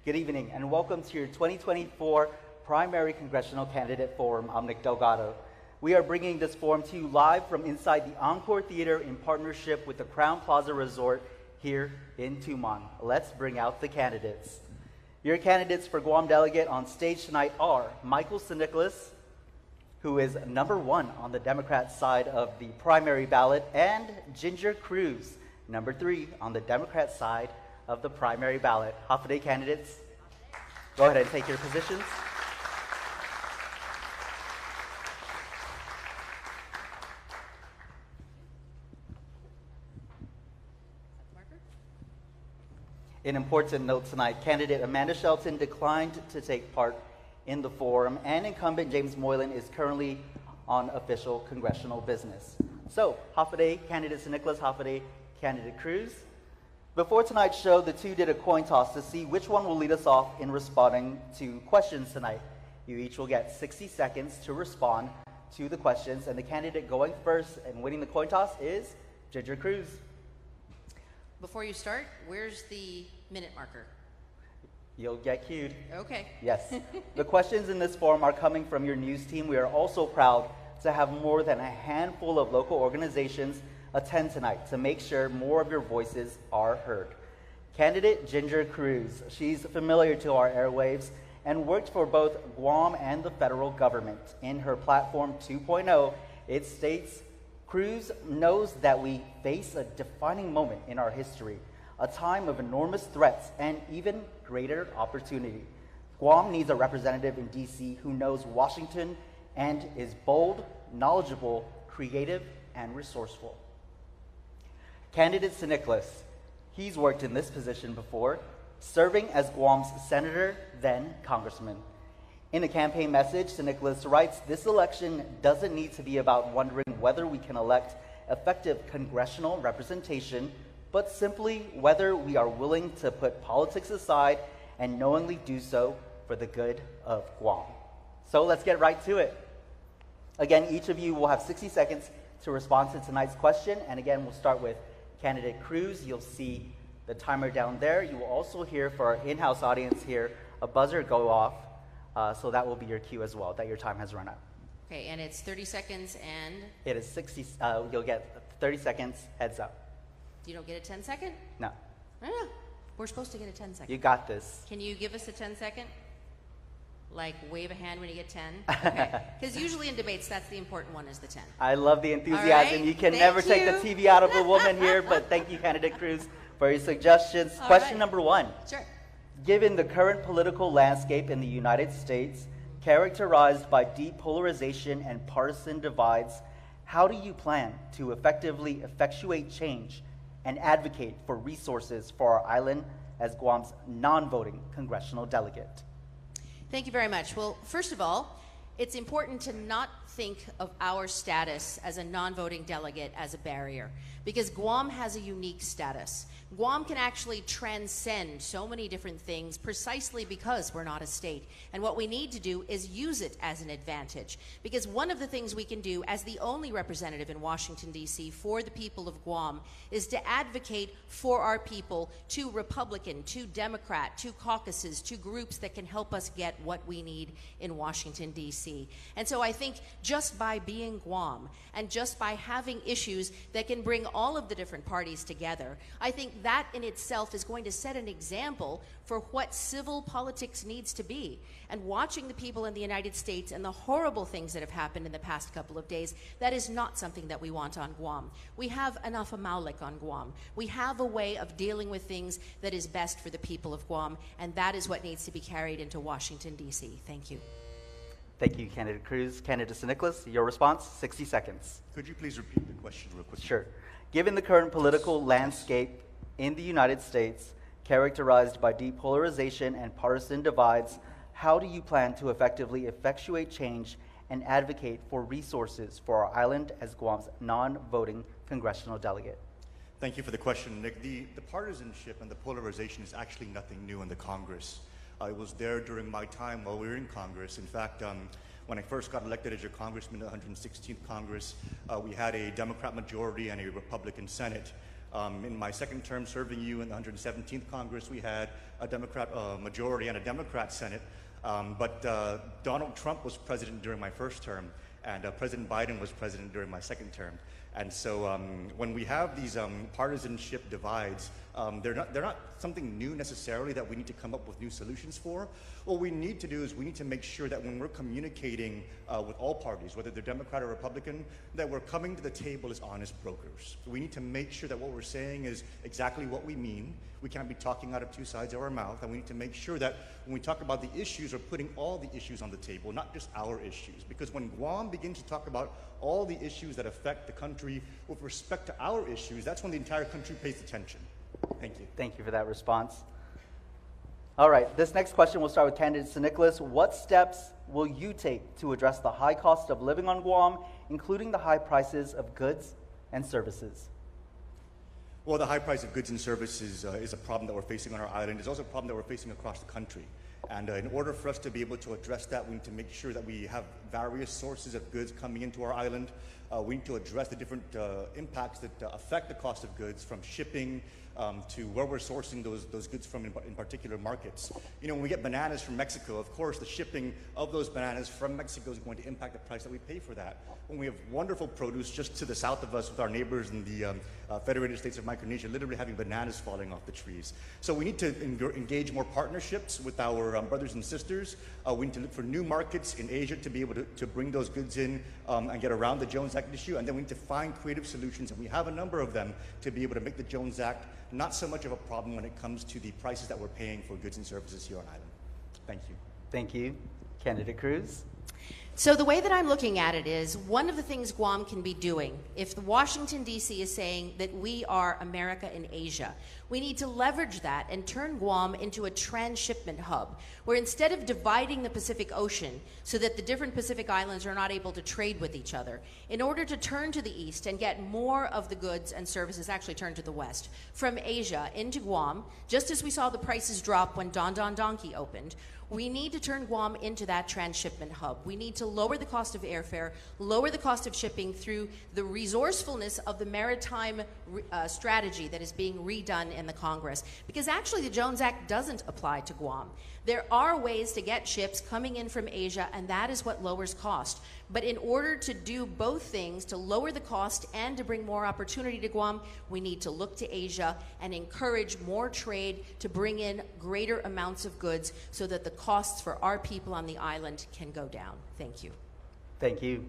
Good evening, and welcome to your 2024 Primary Congressional Candidate Forum. I'm Nick Delgado. We are bringing this forum to you live from inside the Encore Theater in partnership with the Crown Plaza Resort here in Tumon. Let's bring out the candidates. Your candidates for Guam Delegate on stage tonight are Michael Nicholas, who is number 1 on the Democrat side of the primary ballot, and Ginger Cruz, number 3 on the Democrat side of the primary ballot. Hafa Adai candidates, go ahead and take your positions. An important note tonight, candidate Amanda Shelton declined to take part in the forum, and incumbent James Moylan is currently on official congressional business. So, Hafa Adai candidate Nicholas, Hafa Adai candidate Cruz. Before tonight's show, the two did a coin toss to see which one will lead us off in responding to questions tonight. You each will get 60 seconds to respond to the questions, and the candidate going first and winning the coin toss is Ginger Cruz. Before you start, where's the minute marker? You'll get cued. Okay. Yes. The questions in this forum are coming from your news team. We are also proud to have more than a handful of local organizations attend tonight to make sure more of your voices are heard. Candidate Ginger Cruz. She's familiar to our airwaves and worked for both Guam and the federal government. In her platform 2.0, it states, Cruz knows that we face a defining moment in our history, a time of enormous threats and even greater opportunity. Guam needs a representative in DC who knows Washington and is bold, knowledgeable, creative, and resourceful. Candidate Nicholas. He's worked in this position before, serving as Guam's senator, then congressman. In a campaign message, Nicholas writes, this election doesn't need to be about wondering whether we can elect effective congressional representation, but simply whether we are willing to put politics aside and knowingly do so for the good of Guam. So let's get right to it. Again, each of you will have 60 seconds to respond to tonight's question. And again, we'll start with candidate Cruz. You'll see the timer down there. You will also hear, for our in-house audience here, a buzzer go off. So that will be your cue as well, that your time has run out. Okay, and it's 30 seconds and? It is 60, you'll get 30 seconds, heads up. You don't get a 10-second? No. No. We're supposed to get a 10-second. You got this. Can you give us a 10-second? Like wave a hand when you get 10? Okay. Because usually in debates, that's the important one, is the 10. I love the enthusiasm. Right. You can never take the TV out of a woman here, but thank you, candidate Cruz, for your suggestions. Question number 1. Sure. Given the current political landscape in the United States, characterized by deep polarization and partisan divides, how do you plan to effectively effectuate change and advocate for resources for our island as Guam's non-voting congressional delegate? Thank you very much. Well, first of all, it's important to not think of our status as a non-voting delegate as a barrier, because Guam has a unique status. Guam can actually transcend so many different things precisely because we're not a state. And what we need to do is use it as an advantage. Because one of the things we can do as the only representative in Washington, D.C. for the people of Guam is to advocate for our people to Republican, to Democrat, to caucuses, to groups that can help us get what we need in Washington, D.C. And so I think just by being Guam and just by having issues that can bring all of the different parties together, I think that in itself is going to set an example for what civil politics needs to be. And watching the people in the United States and the horrible things that have happened in the past couple of days, that is not something that we want on Guam. We have enough Amaulik on Guam. We have a way of dealing with things that is best for the people of Guam, and that is what needs to be carried into Washington, D.C. Thank you. Thank you, candidate Cruz. Candidate Nicholas, your response, 60 seconds. Could you please repeat the question real quick? Sure. Given the current political landscape in the United States, characterized by deep polarization and partisan divides, how do you plan to effectively effectuate change and advocate for resources for our island as Guam's non-voting congressional delegate? Thank you for the question, Nick. The partisanship and the polarization is actually nothing new in the Congress. I was there during my time while we were in Congress. In fact, when I first got elected as your congressman in the 116th Congress, we had a Democrat majority and a Republican Senate. In my second term serving you in the 117th Congress, we had a Democrat majority and a Democrat Senate. But Donald Trump was president during my first term, and President Biden was president during my second term. And so when we have these partisanship divides, they're not something new necessarily that we need to come up with new solutions for. What we need to do is we need to make sure that when we're communicating with all parties, whether they're Democrat or Republican, that we're coming to the table as honest brokers. We need to make sure that what we're saying is exactly what we mean. We can't be talking out of two sides of our mouth, and we need to make sure that when we talk about the issues, we're putting all the issues on the table, not just our issues. Because when Guam begins to talk about all the issues that affect the country with respect to our issues, that's when the entire country pays attention. Thank you. Thank you for that response. All right, this next question will start with candidate Sir Nicholas. What steps will you take to address the high cost of living on Guam, including the high prices of goods and services? Well, the high price of goods and services is a problem that we're facing on our island. It's also a problem that we're facing across the country. And in order for us to be able to address that, we need to make sure that we have various sources of goods coming into our island. We need to address the different impacts that affect the cost of goods, from shipping to where we're sourcing those goods from in particular markets. You know, when we get bananas from Mexico, of course, the shipping of those bananas from Mexico is going to impact the price that we pay for that. When we have wonderful produce just to the south of us with our neighbors in the Federated States of Micronesia, literally having bananas falling off the trees. So we need to engage more partnerships with our brothers and sisters. We need to look for new markets in Asia to be able to bring those goods in and get around the Jones Act issue. And then we need to find creative solutions, and we have a number of them, to be able to make the Jones Act not so much of a problem when it comes to the prices that we're paying for goods and services here on island. Thank you. Thank you. Candidate Cruz? So the way that I'm looking at it is, one of the things Guam can be doing, if the Washington, D.C. is saying that we are America in Asia, we need to leverage that and turn Guam into a transshipment hub, where instead of dividing the Pacific Ocean so that the different Pacific islands are not able to trade with each other, in order to turn to the east and get more of the goods and services, actually turn to the west, from Asia into Guam, just as we saw the prices drop when Don Don Donki opened, we need to turn Guam into that transshipment hub. We need to lower the cost of airfare, lower the cost of shipping through the resourcefulness of the maritime strategy that is being redone in the Congress. Because actually the Jones Act doesn't apply to Guam. There are ways to get ships coming in from Asia, and that is what lowers cost. But in order to do both things, to lower the cost and to bring more opportunity to Guam, we need to look to Asia and encourage more trade to bring in greater amounts of goods so that the costs for our people on the island can go down. Thank you. Thank you.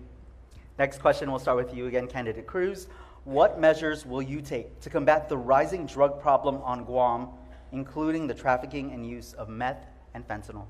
Next question, we'll start with you again, Candidate Cruz. What measures will you take to combat the rising drug problem on Guam, including the trafficking and use of meth and fentanyl?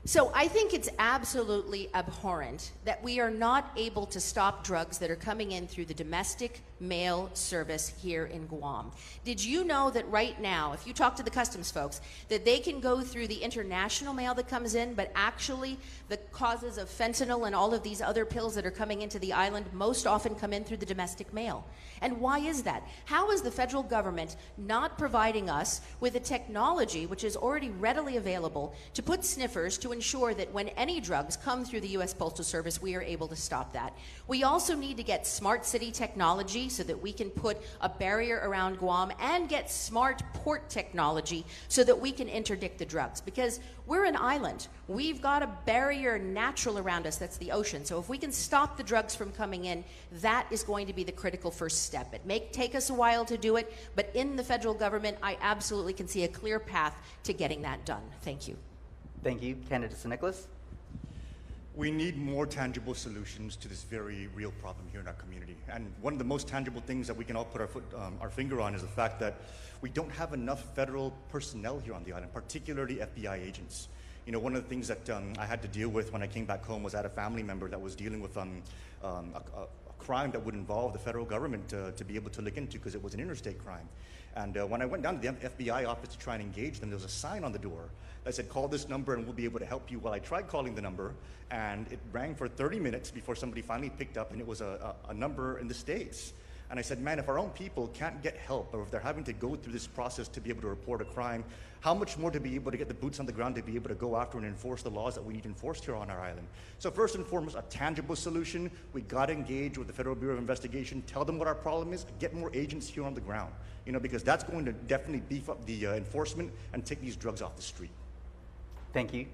So I think it's absolutely abhorrent that we are not able to stop drugs that are coming in through the domestic mail service here in Guam. Did you know that right now, if you talk to the customs folks, that they can go through the international mail that comes in, but actually the causes of fentanyl and all of these other pills that are coming into the island most often come in through the domestic mail? And why is that? How is the federal government not providing us with a technology which is already readily available to put sniffers to ensure that when any drugs come through the U.S. Postal Service, we are able to stop that? We also need to get smart city technology so that we can put a barrier around Guam, and get smart port technology so that we can interdict the drugs. Because we're an island. We've got a barrier natural around us, that's the ocean. So if we can stop the drugs from coming in, that is going to be the critical first step. It may take us a while to do it, but in the federal government, I absolutely can see a clear path to getting that done. Thank you. Thank you. Candidate Sir Nicholas? We need more tangible solutions to this very real problem here in our community. And one of the most tangible things that we can all put our finger on is the fact that we don't have enough federal personnel here on the island, particularly FBI agents. You know, one of the things that I had to deal with when I came back home was I had a family member that was dealing with a crime that would involve the federal government to be able to look into, because it was an interstate crime. And when I went down to the FBI office to try and engage them, there was a sign on the door that said, "Call this number and we'll be able to help you." Well, I tried calling the number, and it rang for 30 minutes before somebody finally picked up, and it was a number in the States. And I said, man, if our own people can't get help, or if they're having to go through this process to be able to report a crime, how much more to be able to get the boots on the ground to be able to go after and enforce the laws that we need enforced here on our island? So first and foremost, a tangible solution. We got to engage with the Federal Bureau of Investigation, tell them what our problem is, get more agents here on the ground, because that's going to definitely beef up the enforcement and take these drugs off the street. Thank you.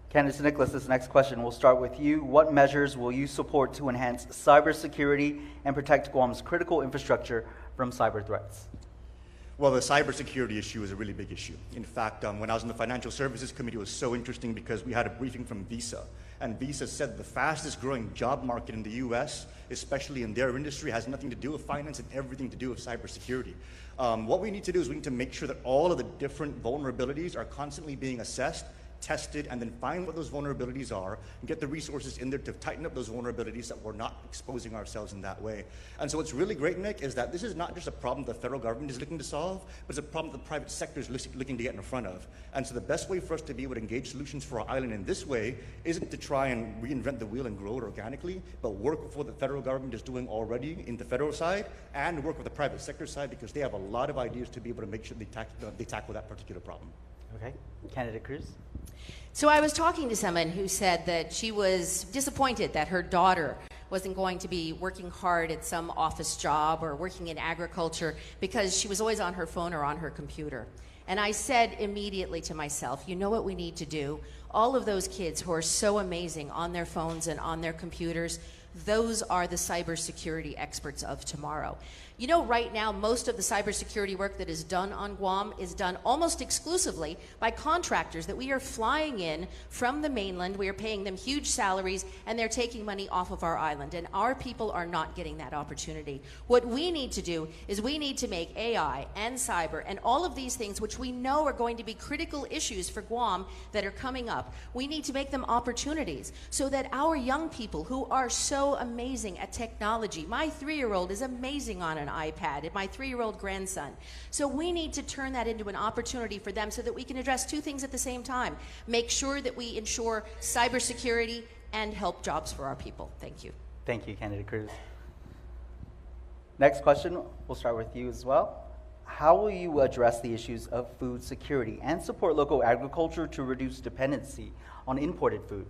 Candace Nicholas, this next question will start with you. What measures will you support to enhance cybersecurity and protect Guam's critical infrastructure from cyber threats? Well, the cybersecurity issue is a really big issue. In fact, when I was in the Financial Services Committee, it was so interesting because we had a briefing from Visa. And Visa said the fastest growing job market in the US, especially in their industry, has nothing to do with finance and everything to do with cybersecurity. What we need to do is we need to make sure that all of the different vulnerabilities are constantly being assessed, tested, and then find what those vulnerabilities are and get the resources in there to tighten up those vulnerabilities that we're not exposing ourselves in that way. And so what's really great, Nick, is that this is not just a problem the federal government is looking to solve, but it's a problem the private sector is looking to get in front of. And so the best way for us to be able to engage solutions for our island in this way isn't to try and reinvent the wheel and grow it organically, but work with what the federal government is doing already in the federal side and work with the private sector side, because they have a lot of ideas to be able to make sure they tackle that particular problem. Okay. Candidate Cruz? So I was talking to someone who said that she was disappointed that her daughter wasn't going to be working hard at some office job or working in agriculture because she was always on her phone or on her computer. And I said immediately to myself, you know what we need to do? All of those kids who are so amazing on their phones and on their computers, those are the cybersecurity experts of tomorrow. You know, right now, most of the cybersecurity work that is done on Guam is done almost exclusively by contractors that we are flying in from the mainland. We are paying them huge salaries, and they're taking money off of our island. And our people are not getting that opportunity. What we need to do is we need to make AI and cyber and all of these things, which we know are going to be critical issues for Guam that are coming up, we need to make them opportunities so that our young people who are so amazing at technology, my 3-year-old is amazing on an iPad, and my 3-year-old grandson. So we need to turn that into an opportunity for them so that we can address two things at the same time. Make sure that we ensure cybersecurity and help jobs for our people. Thank you. Thank you, Candidate Cruz. Next question, we'll start with you as well. How will you address the issues of food security and support local agriculture to reduce dependency on imported food?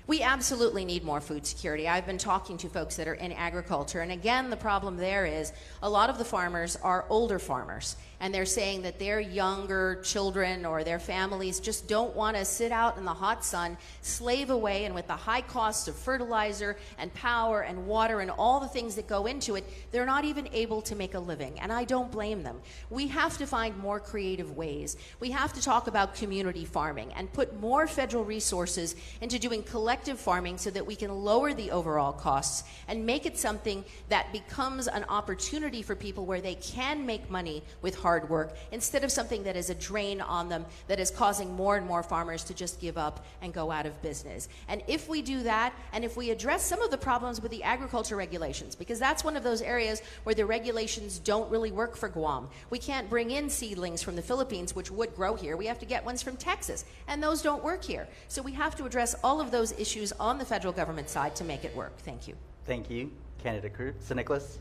We absolutely need more food security. I've been talking to folks that are in agriculture, and again, the problem there is a lot of the farmers are older farmers, and they're saying that their younger children or their families just don't want to sit out in the hot sun, slave away, and with the high costs of fertilizer and power and water and all the things that go into it, they're not even able to make a living, and I don't blame them. We have to find more creative ways. We have to talk about community farming and put more federal resources into doing collective farming so that we can lower the overall costs and make it something that becomes an opportunity for people where they can make money with hard work instead of something that is a drain on them that is causing more and more farmers to just give up and go out of business. And if we do that, and if we address some of the problems with the agriculture regulations, because that's one of those areas where the regulations don't really work for Guam. We can't bring in seedlings from the Philippines, which would grow here. We have to get ones from Texas, and those don't work here. So we have to address all of those issues on the federal government side to make it work. Thank you. Thank you, Candidate Cruz. So Nicholas?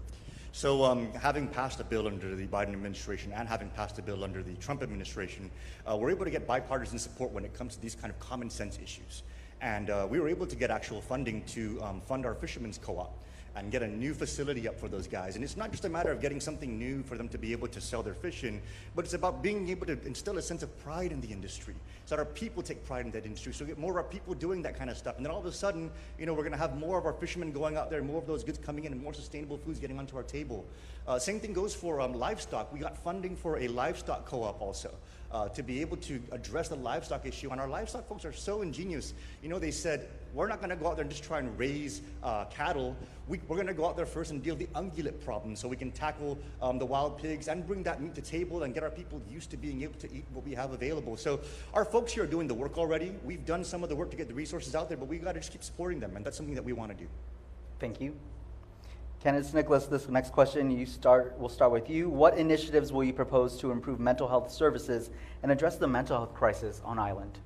So having passed a bill under the Biden administration and having passed a bill under the Trump administration, we're able to get bipartisan support when it comes to these kind of common sense issues. And we were able to get actual funding to fund our fishermen's co-op and get a new facility up for those guys. And it's not just a matter of getting something new for them to be able to sell their fish in, but it's about being able to instill a sense of pride in the industry so that our people take pride in that industry, so we get more of our people doing that kind of stuff. And then all of a sudden, we're gonna have more of our fishermen going out there, more of those goods coming in, and more sustainable foods getting onto our table. Same thing goes for livestock. We got funding for a livestock co-op also. To be able to address the livestock issue. And our livestock folks are so ingenious. They said, we're not going to go out there and just try and raise cattle. We're going to go out there first and deal with the ungulate problem so we can tackle the wild pigs and bring that meat to table and get our people used to being able to eat what we have available. So our folks here are doing the work already. We've done some of the work to get the resources out there, but we've got to just keep supporting them, and that's something that we want to do. Thank you. Candidates Nicholas, this next question we'll start with you. What initiatives will you propose to improve mental health services and address the mental health crisis on island?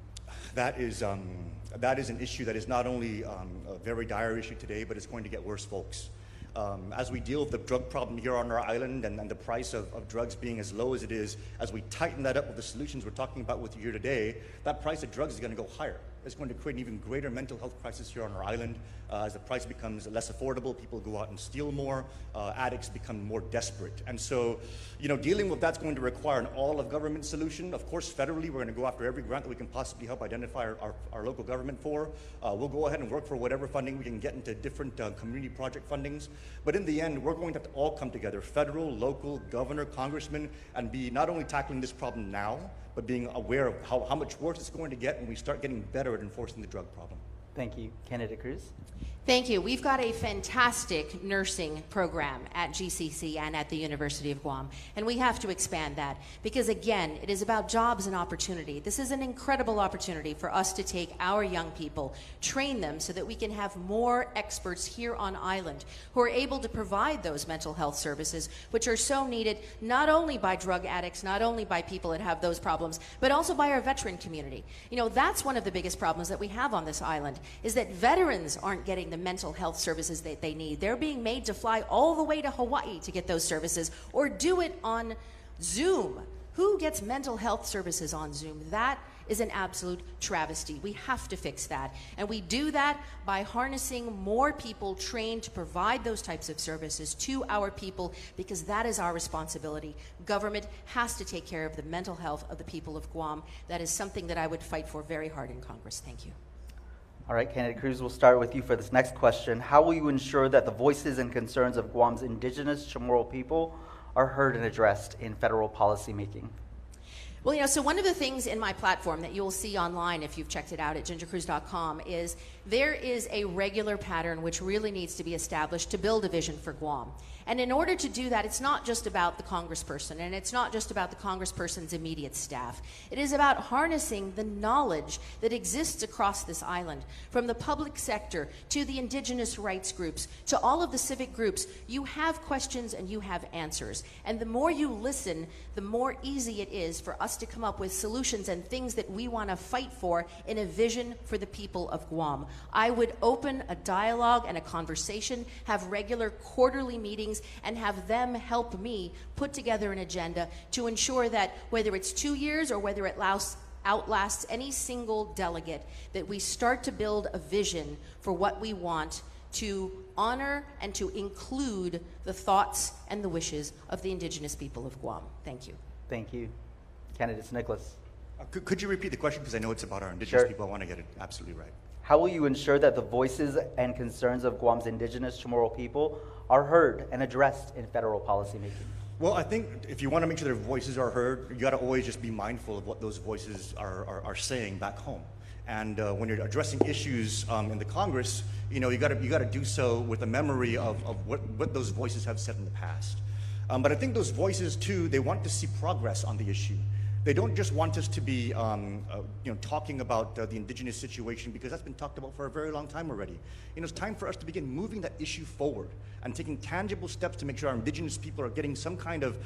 That is an issue that is not only a very dire issue today, but it's going to get worse, folks. As we deal with the drug problem here on our island and the price of drugs being as low as it is, as we tighten that up with the solutions we're talking about with you here today, that price of drugs is going to go higher. It's going to create an even greater mental health crisis here on our island. As the price becomes less affordable, people go out and steal more, addicts become more desperate. And so, dealing with that's going to require an all-of-government solution. Of course, federally, we're going to go after every grant that we can possibly help identify our local government for. We'll go ahead and work for whatever funding we can get into different community project fundings. But in the end, we're going to have to all come together, federal, local, governor, congressman, and be not only tackling this problem now, but being aware of how much worse it's going to get when we start getting better at enforcing the drug problem. Thank you. Candidate Cruz? Thank you. We've got a fantastic nursing program at GCC and at the University of Guam, and we have to expand that because, again, it is about jobs and opportunity. This is an incredible opportunity for us to take our young people, train them so that we can have more experts here on island who are able to provide those mental health services, which are so needed not only by drug addicts, not only by people that have those problems, but also by our veteran community. That's one of the biggest problems that we have on this island, is that veterans aren't getting the mental health services that they need. They're being made to fly all the way to Hawaii to get those services or do it on Zoom. Who gets mental health services on Zoom? That is an absolute travesty. We have to fix that. And we do that by harnessing more people trained to provide those types of services to our people, because that is our responsibility. Government has to take care of the mental health of the people of Guam. That is something that I would fight for very hard in Congress. Thank you. All right, Candidate Cruz, we'll start with you for this next question. How will you ensure that the voices and concerns of Guam's Indigenous Chamorro people are heard and addressed in federal policymaking? Well, so one of the things in my platform that you'll see online if you've checked it out at gingercruz.com is there is a regular pattern which really needs to be established to build a vision for Guam. And in order to do that, it's not just about the congressperson, and it's not just about the congressperson's immediate staff. It is about harnessing the knowledge that exists across this island, from the public sector to the indigenous rights groups to all of the civic groups. You have questions and you have answers. And the more you listen, the more easy it is for us to come up with solutions and things that we want to fight for in a vision for the people of Guam. I would open a dialogue and a conversation, have regular quarterly meetings, and have them help me put together an agenda to ensure that whether it's 2 years or whether it outlasts any single delegate, that we start to build a vision for what we want to honor and to include the thoughts and the wishes of the indigenous people of Guam. Thank you. Thank you. Candidates Nicholas. Could you repeat the question, because I know it's about our indigenous Sure. people. I want to get it absolutely right. How will you ensure that the voices and concerns of Guam's Indigenous Chamorro people are heard and addressed in federal policymaking? Well, I think if you want to make sure their voices are heard, you got to always just be mindful of what those voices are saying back home. And when you're addressing issues in the Congress, you got to do so with a memory of what those voices have said in the past. But I think those voices too, they want to see progress on the issue. They don't just want us to be talking about the indigenous situation, because that's been talked about for a very long time already. It's time for us to begin moving that issue forward and taking tangible steps to make sure our indigenous people are getting some kind of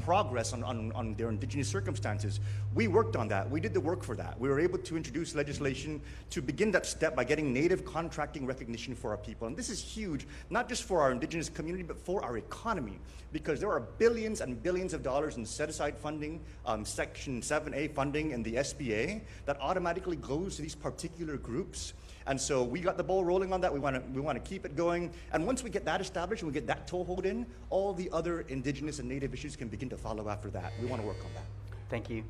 progress on their indigenous circumstances. We worked on that. We did the work for that. We were able to introduce legislation to begin that step by getting native contracting recognition for our people. And this is huge, not just for our indigenous community, but for our economy, because there are billions and billions of dollars in set-aside funding, Section 7A funding in the SBA that automatically goes to these particular groups. And so we got the ball rolling on that. We want to keep it going. And once we get that established and we get that toehold in, all the other indigenous and native issues can begin to follow after that. We want to work on that. Thank you.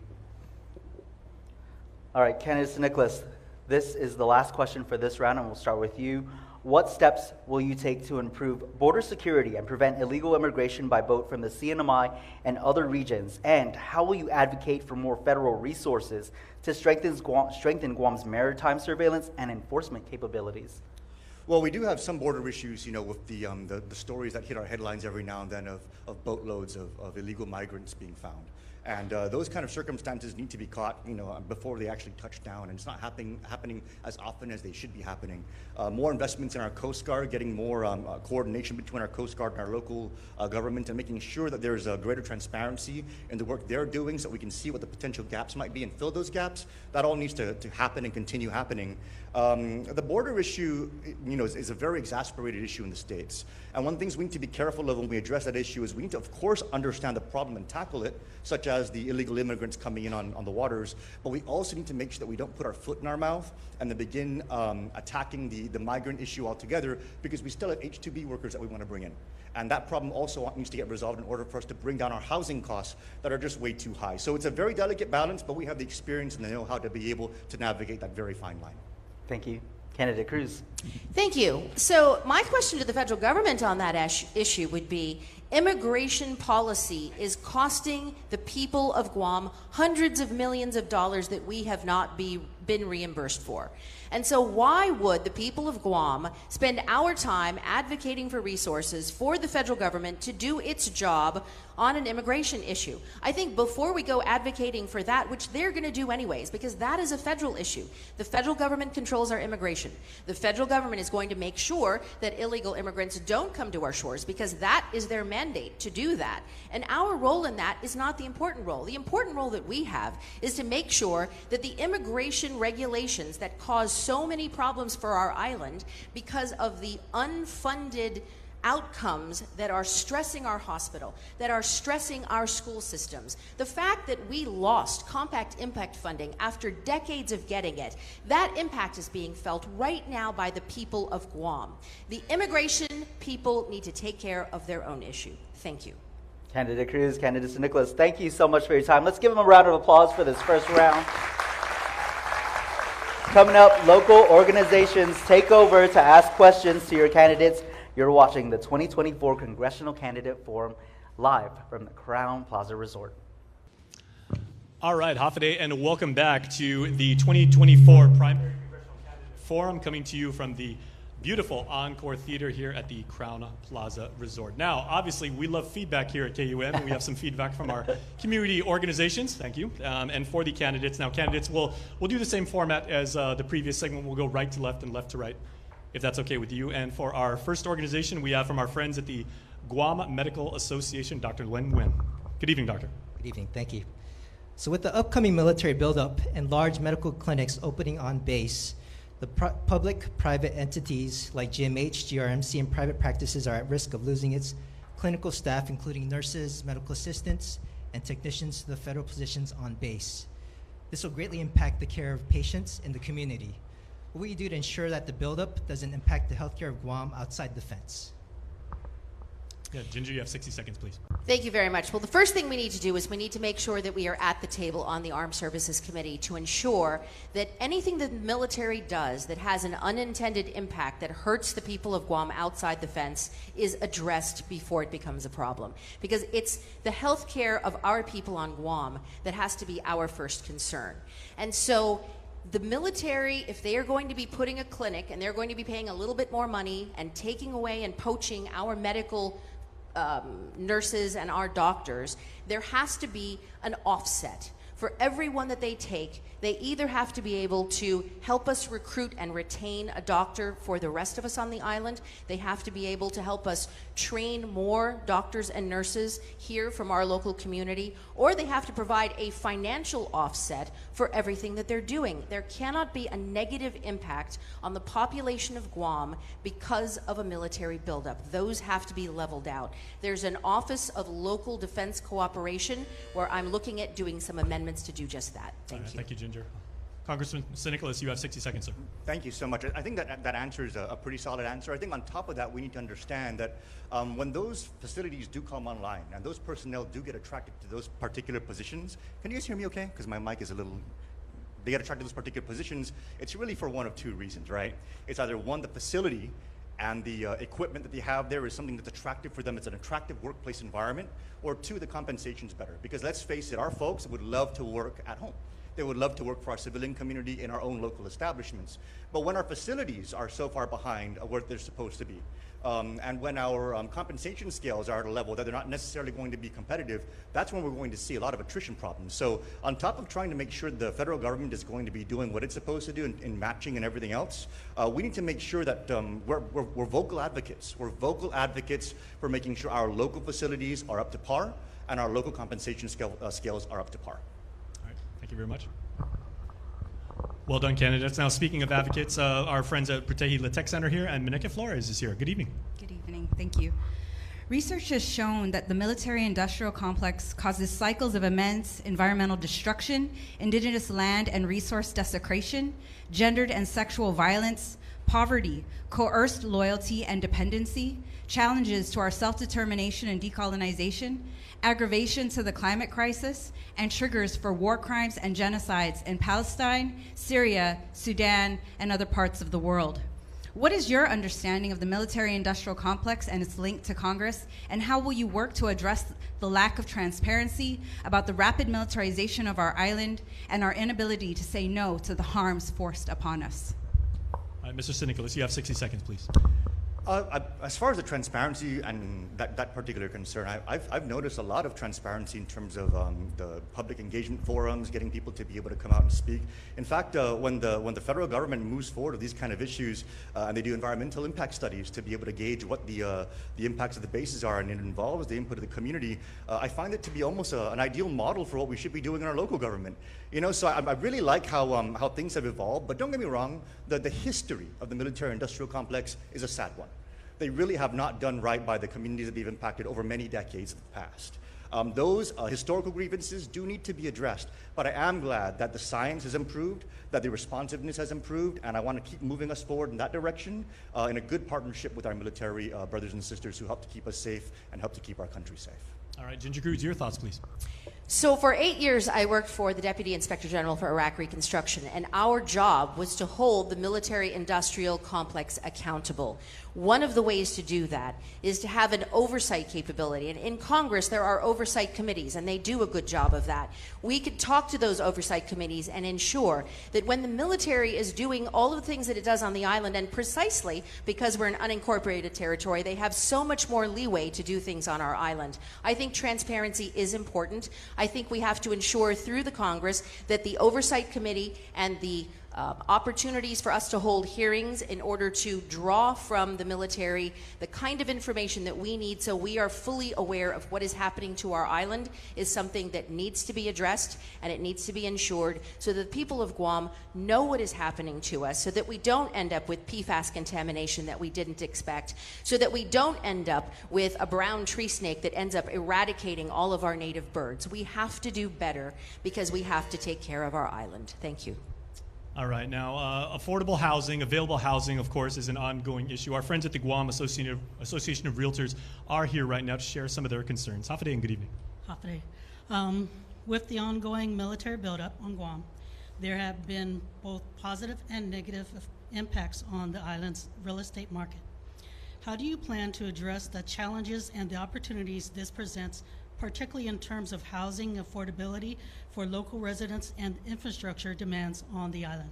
All right, Candidates Nicholas, this is the last question for this round, and we'll start with you. What steps will you take to improve border security and prevent illegal immigration by boat from the CNMI and other regions? And how will you advocate for more federal resources to strengthen Guam's maritime surveillance and enforcement capabilities? Well, we do have some border issues, with the stories that hit our headlines every now and then of boatloads of illegal migrants being found. And those kind of circumstances need to be caught, before they actually touch down. And it's not happening as often as they should be happening. More investments in our Coast Guard, getting more coordination between our Coast Guard and our local government, and making sure that there's a greater transparency in the work they're doing, so we can see what the potential gaps might be and fill those gaps. That all needs to happen and continue happening. The border issue, is a very exasperated issue in the States. And one of the things we need to be careful of when we address that issue is we need to, of course, understand the problem and tackle it, such as the illegal immigrants coming in on the waters. But we also need to make sure that we don't put our foot in our mouth and then begin attacking the migrant issue altogether, because we still have H-2B workers that we want to bring in. And that problem also needs to get resolved in order for us to bring down our housing costs that are just way too high. So it's a very delicate balance, but we have the experience and the know-how to be able to navigate that very fine line. Thank you. Candidate Cruz. Thank you. So my question to the federal government on that issue would be, immigration policy is costing the people of Guam hundreds of millions of dollars that we have not been reimbursed for. And so why would the people of Guam spend our time advocating for resources for the federal government to do its job on an immigration issue? I think before we go advocating for that, which they're going to do anyways, because that is a federal issue. The federal government controls our immigration. The federal government is going to make sure that illegal immigrants don't come to our shores, because that is their mandate to do that. And our role in that is not the important role. The important role that we have is to make sure that the immigration regulations that cause so many problems for our island because of the unfunded outcomes that are stressing our hospital, that are stressing our school systems. The fact that we lost compact impact funding after decades of getting it, that impact is being felt right now by the people of Guam. The immigration people need to take care of their own issue. Thank you. Candidate Cruz, Candidate Nicholas, thank you so much for your time. Let's give them a round of applause for this first round. Coming up, local organizations take over to ask questions to your candidates. You're watching the 2024 Congressional Candidate Forum live from the Crown Plaza Resort. All right, Hafaday, and welcome back to the 2024 Primary Congressional Candidate Forum, coming to you from the beautiful Encore Theater here at the Crown Plaza Resort. Now, obviously, we love feedback here at KUAM, and we have some feedback from our community organizations. Thank you. And for the candidates. Now, candidates, we'll do the same format as the previous segment. We'll go right to left and left to right, if that's okay with you. And for our first organization, we have from our friends at the Guam Medical Association, Dr. Len Nguyen. Good evening, Doctor. Good evening. Thank you. So with the upcoming military buildup and large medical clinics opening on base, the public-private entities like GMH, GRMC, and private practices are at risk of losing its clinical staff, including nurses, medical assistants, and technicians to the federal positions on base. This will greatly impact the care of patients in the community. What will you do to ensure that the buildup doesn't impact the healthcare of Guam outside the fence? Yeah, Ginger, you have 60 seconds, please. Thank you very much. Well, the first thing we need to do is we need to make sure that we are at the table on the Armed Services Committee to ensure that anything the military does that has an unintended impact that hurts the people of Guam outside the fence is addressed before it becomes a problem. Because it's the health care of our people on Guam that has to be our first concern. And so the military, if they are going to be putting a clinic and they're going to be paying a little bit more money and taking away and poaching our medical nurses and our doctors, there has to be an offset. For everyone that they take, they either have to be able to help us recruit and retain a doctor for the rest of us on the island, they have to be able to help us train more doctors and nurses here from our local community, or they have to provide a financial offset for everything that they're doing. There cannot be a negative impact on the population of Guam because of a military buildup. Those have to be leveled out. There's an Office of Local Defense Cooperation where I'm looking at doing some amendments to do just that. Thank you. Thank you, Ginger. Congressman Nicholas, you have 60 seconds, sir. Thank you so much. I think that answer is a pretty solid answer. I think on top of that, we need to understand that when those facilities do come online and those personnel do get attracted to those particular positions, can you guys hear me okay? Because my mic is a little, they get attracted to those particular positions, it's really for one of two reasons, right? It's either one, the facility and the equipment that they have there is something that's attractive for them, it's an attractive workplace environment, or two, the compensation's better. Because let's face it, our folks would love to work at home. They would love to work for our civilian community in our own local establishments. But when our facilities are so far behind where they're supposed to be, and when our compensation scales are at a level that they're not necessarily going to be competitive, that's when we're going to see a lot of attrition problems. So on top of trying to make sure the federal government is going to be doing what it's supposed to do in matching and everything else, we need to make sure that we're vocal advocates. We're vocal advocates for making sure our local facilities are up to par and our local compensation scales are up to par. All right, thank you very much. Well done, candidates. Now, speaking of advocates, our friends at Pratehi Tech Center here, and Monica Flores is here. Good evening. Good evening. Thank you. Research has shown that the military-industrial complex causes cycles of immense environmental destruction, indigenous land and resource desecration, gendered and sexual violence, poverty, coerced loyalty and dependency, challenges to our self-determination and decolonization, aggravation to the climate crisis, and triggers for war crimes and genocides in Palestine, Syria, Sudan, and other parts of the world. What is your understanding of the military-industrial complex and its link to Congress, and how will you work to address the lack of transparency about the rapid militarization of our island and our inability to say no to the harms forced upon us? All right, Mr. Sinicolas, you have 60 seconds, please. As far as the transparency and that particular concern, I've noticed a lot of transparency in terms of the public engagement forums, getting people to be able to come out and speak. In fact, when the federal government moves forward with these kind of issues, and they do environmental impact studies to be able to gauge what the impacts of the bases are, and it involves the input of the community, I find it to be almost an ideal model for what we should be doing in our local government. You know, so I really like how things have evolved, but don't get me wrong, the history of the military-industrial complex is a sad one. They really have not done right by the communities that they've impacted over many decades in the past. Those historical grievances do need to be addressed, but I am glad that the science has improved, that the responsiveness has improved, and I want to keep moving us forward in that direction in a good partnership with our military brothers and sisters who help to keep us safe and help to keep our country safe. All right, Ginger Cruz, your thoughts, please. So for 8 years, I worked for the Deputy Inspector General for Iraq Reconstruction, and our job was to hold the military-industrial complex accountable. One of the ways to do that is to have an oversight capability. And in Congress, there are oversight committees, and they do a good job of that. We could talk to those oversight committees and ensure that when the military is doing all of the things that it does on the island, and precisely because we're an unincorporated territory, they have so much more leeway to do things on our island. I think transparency is important. I think we have to ensure through the Congress that the oversight committee and the opportunities for us to hold hearings in order to draw from the military the kind of information that we need so we are fully aware of what is happening to our island is something that needs to be addressed, and it needs to be ensured so that the people of Guam know what is happening to us, so that we don't end up with PFAS contamination that we didn't expect, so that we don't end up with a brown tree snake that ends up eradicating all of our native birds. We have to do better because we have to take care of our island. Thank you. All right, now affordable housing, available housing, of course, is an ongoing issue. Our friends at the Guam Association of Realtors are here right now to share some of their concerns. Hafide and good evening. Hafide. With the ongoing military buildup on Guam, there have been both positive and negative impacts on the island's real estate market. How do you plan to address the challenges and the opportunities this presents, particularly in terms of housing affordability for local residents and infrastructure demands on the island?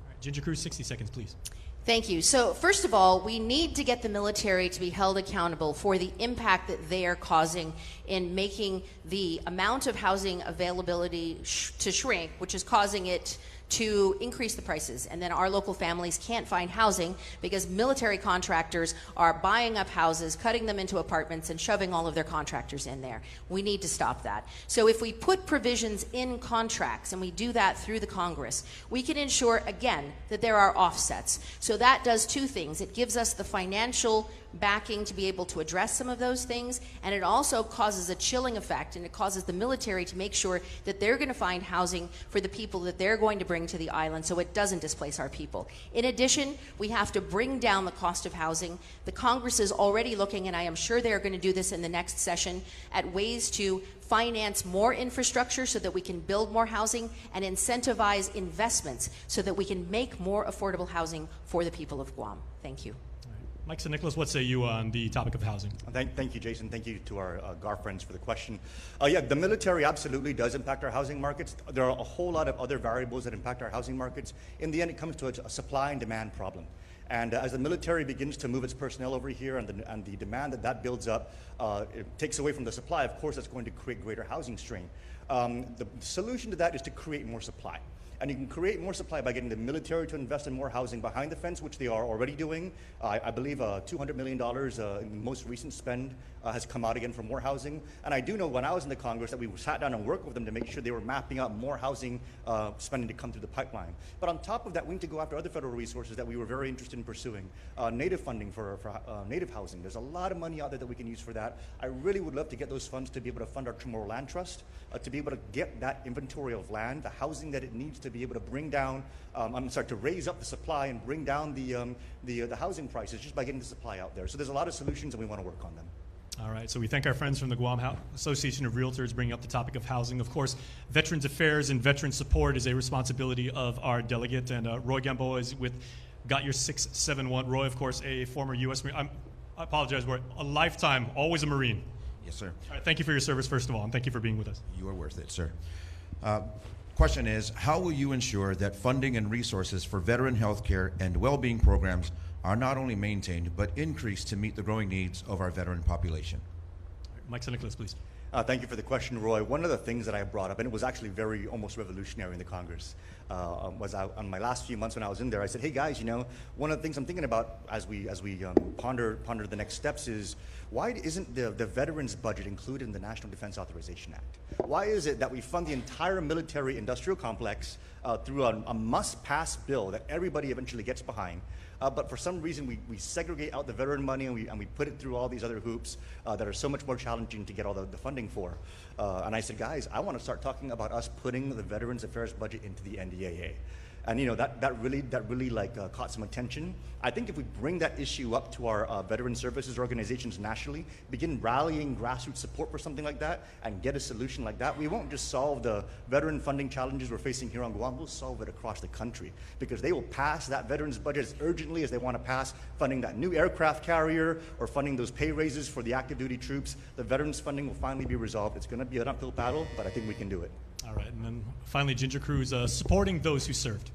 All right, Ginger Cruz, 60 seconds, please. Thank you. So first of all, we need to get the military to be held accountable for the impact that they are causing in making the amount of housing availability to shrink, which is causing it to increase the prices, and then our local families can't find housing because military contractors are buying up houses, cutting them into apartments, and shoving all of their contractors in there. We need to stop that. So if we put provisions in contracts, and we do that through the Congress, we can ensure, again, that there are offsets. So that does two things. It gives us the financial backing to be able to address some of those things, and it also causes a chilling effect, and it causes the military to make sure that they're going to find housing for the people that they're going to bring to the island so it doesn't displace our people. In addition, we have to bring down the cost of housing. The Congress is already looking, and I am sure they're going to do this in the next session, at ways to finance more infrastructure so that we can build more housing and incentivize investments so that we can make more affordable housing for the people of Guam. Thank you. Mike St. Nicholas, what say you on the topic of housing? Thank you, Jason. Thank you to our GAR friends for the question. Yeah, the military absolutely does impact our housing markets. There are a whole lot of other variables that impact our housing markets. In the end, it comes to a supply and demand problem. And as the military begins to move its personnel over here and the demand that builds up, it takes away from the supply. Of course, that's going to create greater housing strain. The solution to that is to create more supply. And you can create more supply by getting the military to invest in more housing behind the fence, which they are already doing. I believe $200 million in the most recent spend has come out again for more housing. And I do know when I was in the Congress that we sat down and worked with them to make sure they were mapping out more housing spending to come through the pipeline. But on top of that, we need to go after other federal resources that we were very interested in pursuing. Native funding for native housing. There's a lot of money out there that we can use for that. I really would love to get those funds to be able to fund our Chamorro Land Trust, to be able to get that inventory of land, the housing that it needs to be able to bring down, to raise up the supply and bring down the housing prices just by getting the supply out there. So there's a lot of solutions and we want to work on them. All right, so we thank our friends from the Guam Association of Realtors bringing up the topic of housing. Of course, Veterans Affairs and Veteran Support is a responsibility of our delegate, and Roy Gamboa is with Got Your 671. Roy, of course, a former U.S. Marine. I apologize, Roy. A lifetime, always a Marine. Yes, sir. All right, thank you for your service, first of all, and thank you for being with us. You are worth it, sir. Question is, how will you ensure that funding and resources for veteran health care and well-being programs are not only maintained, but increased to meet the growing needs of our veteran population? Mike St. Nicholas, please. Thank you for the question, Roy. One of the things that I brought up, and it was actually very almost revolutionary in the Congress, was on my last few months when I was in there, I said, hey guys, you know, one of the things I'm thinking about as we ponder the next steps is, why isn't the veterans budget included in the National Defense Authorization Act? Why is it that we fund the entire military industrial complex through a must-pass bill that everybody eventually gets behind, but for some reason we segregate out the veteran money and we put it through all these other hoops that are so much more challenging to get all the funding for? And I said, guys, I want to start talking about us putting the Veterans Affairs budget into the NDAA. And you know, that really caught some attention. I think if we bring that issue up to our veteran services organizations nationally, begin rallying grassroots support for something like that, and get a solution like that, we won't just solve the veteran funding challenges we're facing here on Guam, we'll solve it across the country. Because they will pass that veterans budget as urgently as they want to pass funding that new aircraft carrier or funding those pay raises for the active duty troops. The veterans funding will finally be resolved. It's going to be an uphill battle, but I think we can do it. All right, and then finally, Ginger Cruz, supporting those who served.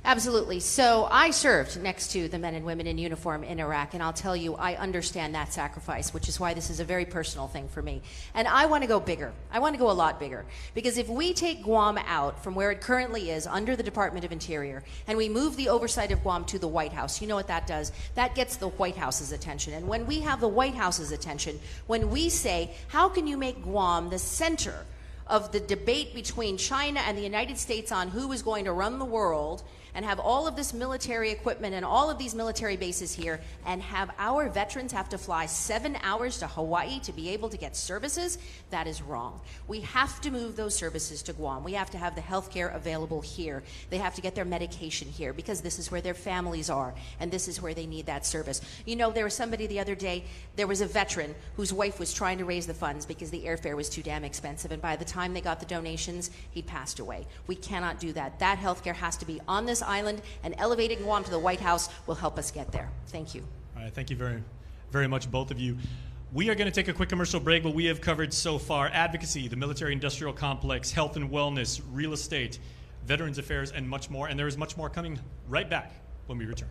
Absolutely. So I served next to the men and women in uniform in Iraq, and I'll tell you, I understand that sacrifice, which is why this is a very personal thing for me. And I want to go bigger. I want to go a lot bigger. Because if we take Guam out from where it currently is, under the Department of Interior, and we move the oversight of Guam to the White House, you know what that does? That gets the White House's attention. And when we have the White House's attention, when we say, how can you make Guam the center of the debate between China and the United States on who is going to run the world, and have all of this military equipment and all of these military bases here, and have our veterans have to fly 7 hours to Hawaii to be able to get services, that is wrong. We have to move those services to Guam. We have to have the health care available here. They have to get their medication here, because this is where their families are, and this is where they need that service. You know, there was somebody the other day, there was a veteran whose wife was trying to raise the funds because the airfare was too damn expensive, and by the time they got the donations, he passed away. We cannot do that. That health care has to be on this island, and elevating Guam to the White House will help us get there. Thank you. All right, thank you very, very much, both of you. We are going to take a quick commercial break, but we have covered so far advocacy, the military-industrial complex, health and wellness, real estate, Veterans Affairs, and much more. And there is much more coming right back when we return.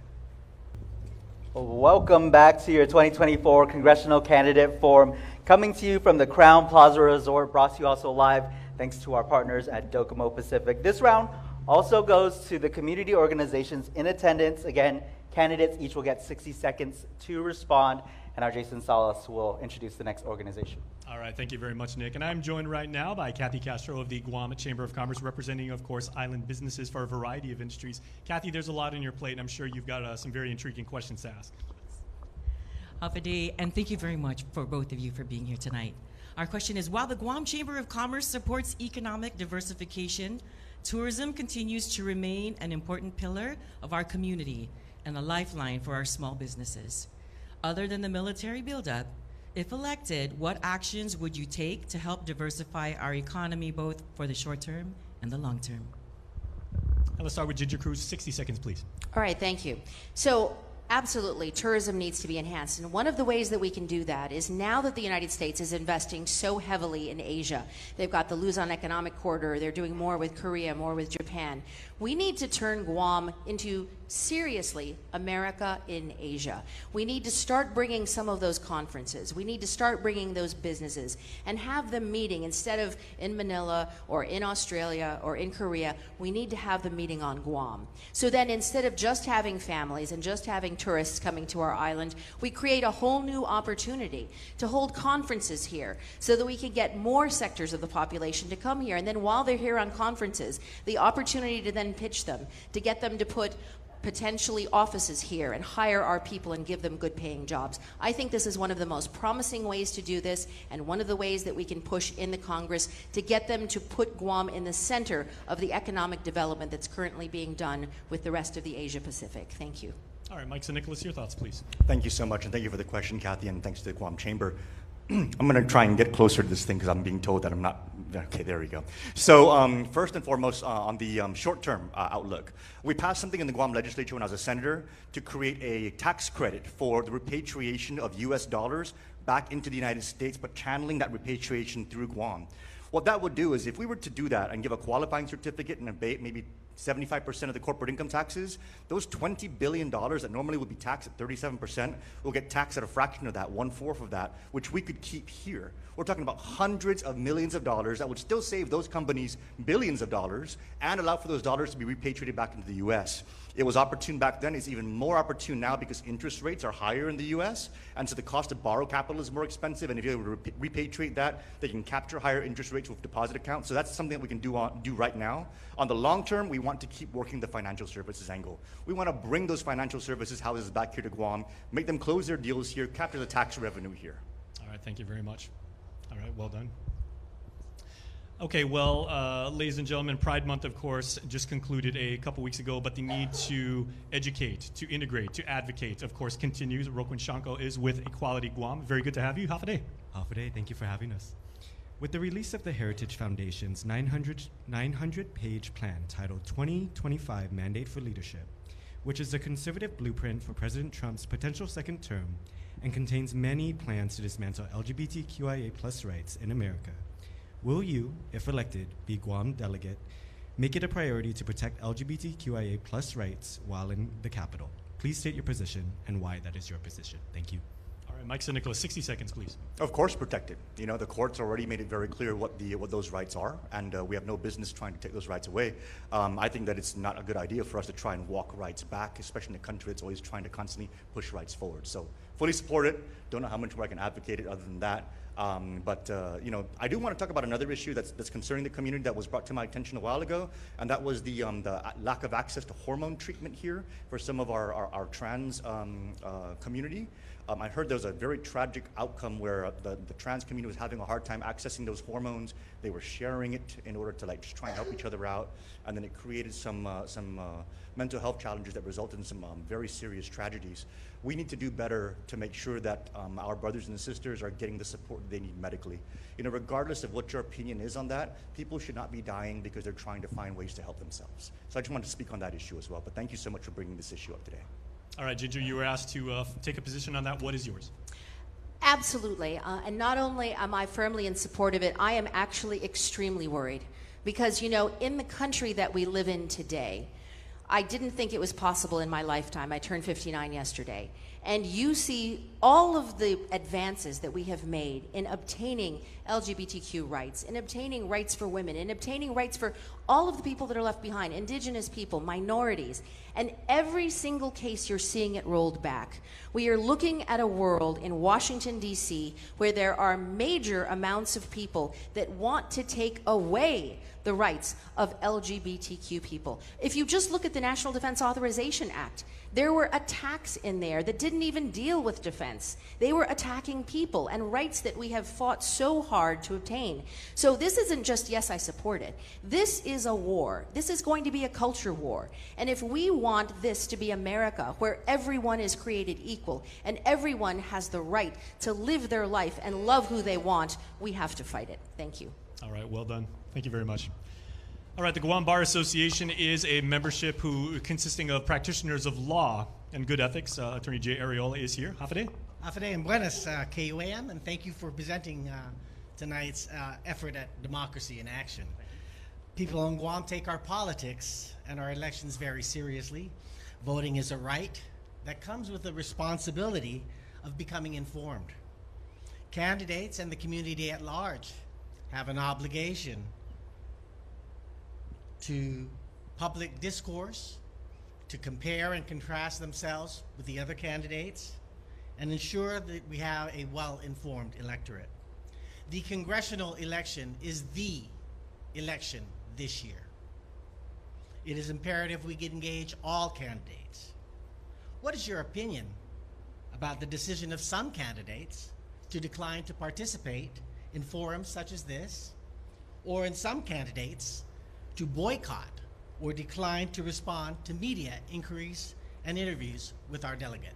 Welcome back to your 2024 Congressional Candidate Forum, coming to you from the Crown Plaza Resort, brought to you also live thanks to our partners at Docomo Pacific. This round also goes to the community organizations in attendance. Again, candidates each will get 60 seconds to respond, and our Jason Salas will introduce the next organization. All right, thank you very much, Nick. And I'm joined right now by Kathy Castro of the Guam Chamber of Commerce, representing, of course, island businesses for a variety of industries. Kathy, there's a lot on your plate, and I'm sure you've got some very intriguing questions to ask. Hafide, and thank you very much for both of you for being here tonight. Our question is, while the Guam Chamber of Commerce supports economic diversification, tourism continues to remain an important pillar of our community and a lifeline for our small businesses. Other than the military buildup, if elected, what actions would you take to help diversify our economy both for the short term and the long term? And let's start with Ginger Cruz. 60 seconds, please. All right, thank you. So Absolutely. Tourism needs to be enhanced. And one of the ways that we can do that is now that the United States is investing so heavily in Asia, they've got the Luzon Economic Corridor, they're doing more with Korea, more with Japan. We need to turn Guam into, seriously, America in Asia. We need to start bringing some of those conferences. We need to start bringing those businesses and have them meeting instead of in Manila or in Australia or in Korea. We need to have them meeting on Guam. So then instead of just having families and just having tourists coming to our island, we create a whole new opportunity to hold conferences here so that we can get more sectors of the population to come here. And then while they're here on conferences, the opportunity to then pitch them, to get them to put potentially offices here and hire our people and give them good paying jobs. I think this is one of the most promising ways to do this, and one of the ways that we can push in the Congress to get them to put Guam in the center of the economic development that's currently being done with the rest of the Asia Pacific. Thank you. All right, Mike St. Nicholas, your thoughts, please. Thank you so much, and thank you for the question, Kathy, and thanks to the Guam Chamber. I'm going to try and get closer to this thing because I'm being told that I'm not. Okay, there we go. So first and foremost, on the short-term outlook, we passed something in the Guam legislature when I was a senator to create a tax credit for the repatriation of US dollars back into the United States, but channeling that repatriation through Guam. What that would do is if we were to do that and give a qualifying certificate and abate maybe 75% of the corporate income taxes, those $20 billion that normally would be taxed at 37% will get taxed at a fraction of that, 1/4 of that, which we could keep here. We're talking about hundreds of millions of dollars that would still save those companies billions of dollars and allow for those dollars to be repatriated back into the US. It was opportune back then. It's even more opportune now because interest rates are higher in the US, and so the cost to borrow capital is more expensive, and if you're able to repatriate that, they can capture higher interest rates with deposit accounts. So that's something that we can do right now. On the long term, we want to keep working the financial services angle. We want to bring those financial services houses back here to Guam, make them close their deals here, capture the tax revenue here. All right, thank you very much. All right, well done. Okay, well, ladies and gentlemen, Pride Month, of course, just concluded a couple weeks ago, but the need to educate, to integrate, to advocate, of course, continues. Roquin Shanko is with Equality Guam. Very good to have you. Hafade. Hafade, thank you for having us. With the release of the Heritage Foundation's 900-page plan titled 2025 Mandate for Leadership, which is a conservative blueprint for President Trump's potential second term and contains many plans to dismantle LGBTQIA+ rights in America, will you, if elected, be Guam delegate, make it a priority to protect LGBTQIA+ rights while in the Capitol? Please state your position and why that is your position. Thank you. All right, Mike St. Nicholas, 60 seconds, please. Of course, protected. You know, the courts already made it very clear what those rights are, and we have no business trying to take those rights away. I think that it's not a good idea for us to try and walk rights back, especially in a country that's always trying to constantly push rights forward. So, fully support it. Don't know how much more I can advocate it other than that. You know, I do want to talk about another issue that's concerning the community that was brought to my attention a while ago, and that was the lack of access to hormone treatment here for some of our trans community. I heard there was a very tragic outcome where the trans community was having a hard time accessing those hormones. They were sharing it in order to like just try and help each other out, and then it created some mental health challenges that resulted in some very serious tragedies. We need to do better to make sure that our brothers and sisters are getting the support they need medically. You know, regardless of what your opinion is on that, people should not be dying because they're trying to find ways to help themselves. So I just wanted to speak on that issue as well, but thank you so much for bringing this issue up today. All right, Ginger, you were asked to take a position on that. What is yours? Absolutely. And not only am I firmly in support of it, I am actually extremely worried. Because, you know, in the country that we live in today, I didn't think it was possible in my lifetime. I turned 59 yesterday. And you see all of the advances that we have made in obtaining LGBTQ rights, in obtaining rights for women, in obtaining rights for all of the people that are left behind, Indigenous people, minorities. And every single case you're seeing it rolled back. We are looking at a world in Washington, D.C., where there are major amounts of people that want to take away the rights of LGBTQ people. If you just look at the National Defense Authorization Act, there were attacks in there that didn't even deal with defense. They were attacking people and rights that we have fought so hard to obtain. So this isn't just, yes, I support it. This is a war. This is going to be a culture war. And if we want this to be America, where everyone is created equal and everyone has the right to live their life and love who they want, we have to fight it. Thank you. All right, well done. Thank you very much. All right, the Guam Bar Association is a membership consisting of practitioners of law and good ethics, Attorney Jay Arreola is here. Hafide? Afide and buenas, KUAM, and thank you for presenting tonight's effort at democracy in action. People on Guam take our politics and our elections very seriously. Voting is a right that comes with the responsibility of becoming informed. Candidates and the community at large have an obligation to public discourse, to compare and contrast themselves with the other candidates, and ensure that we have a well-informed electorate. The congressional election is the election this year. It is imperative we engage all candidates. What is your opinion about the decision of some candidates to decline to participate in forums such as this, or in some candidates to boycott or decline to respond to media inquiries and interviews with our delegate?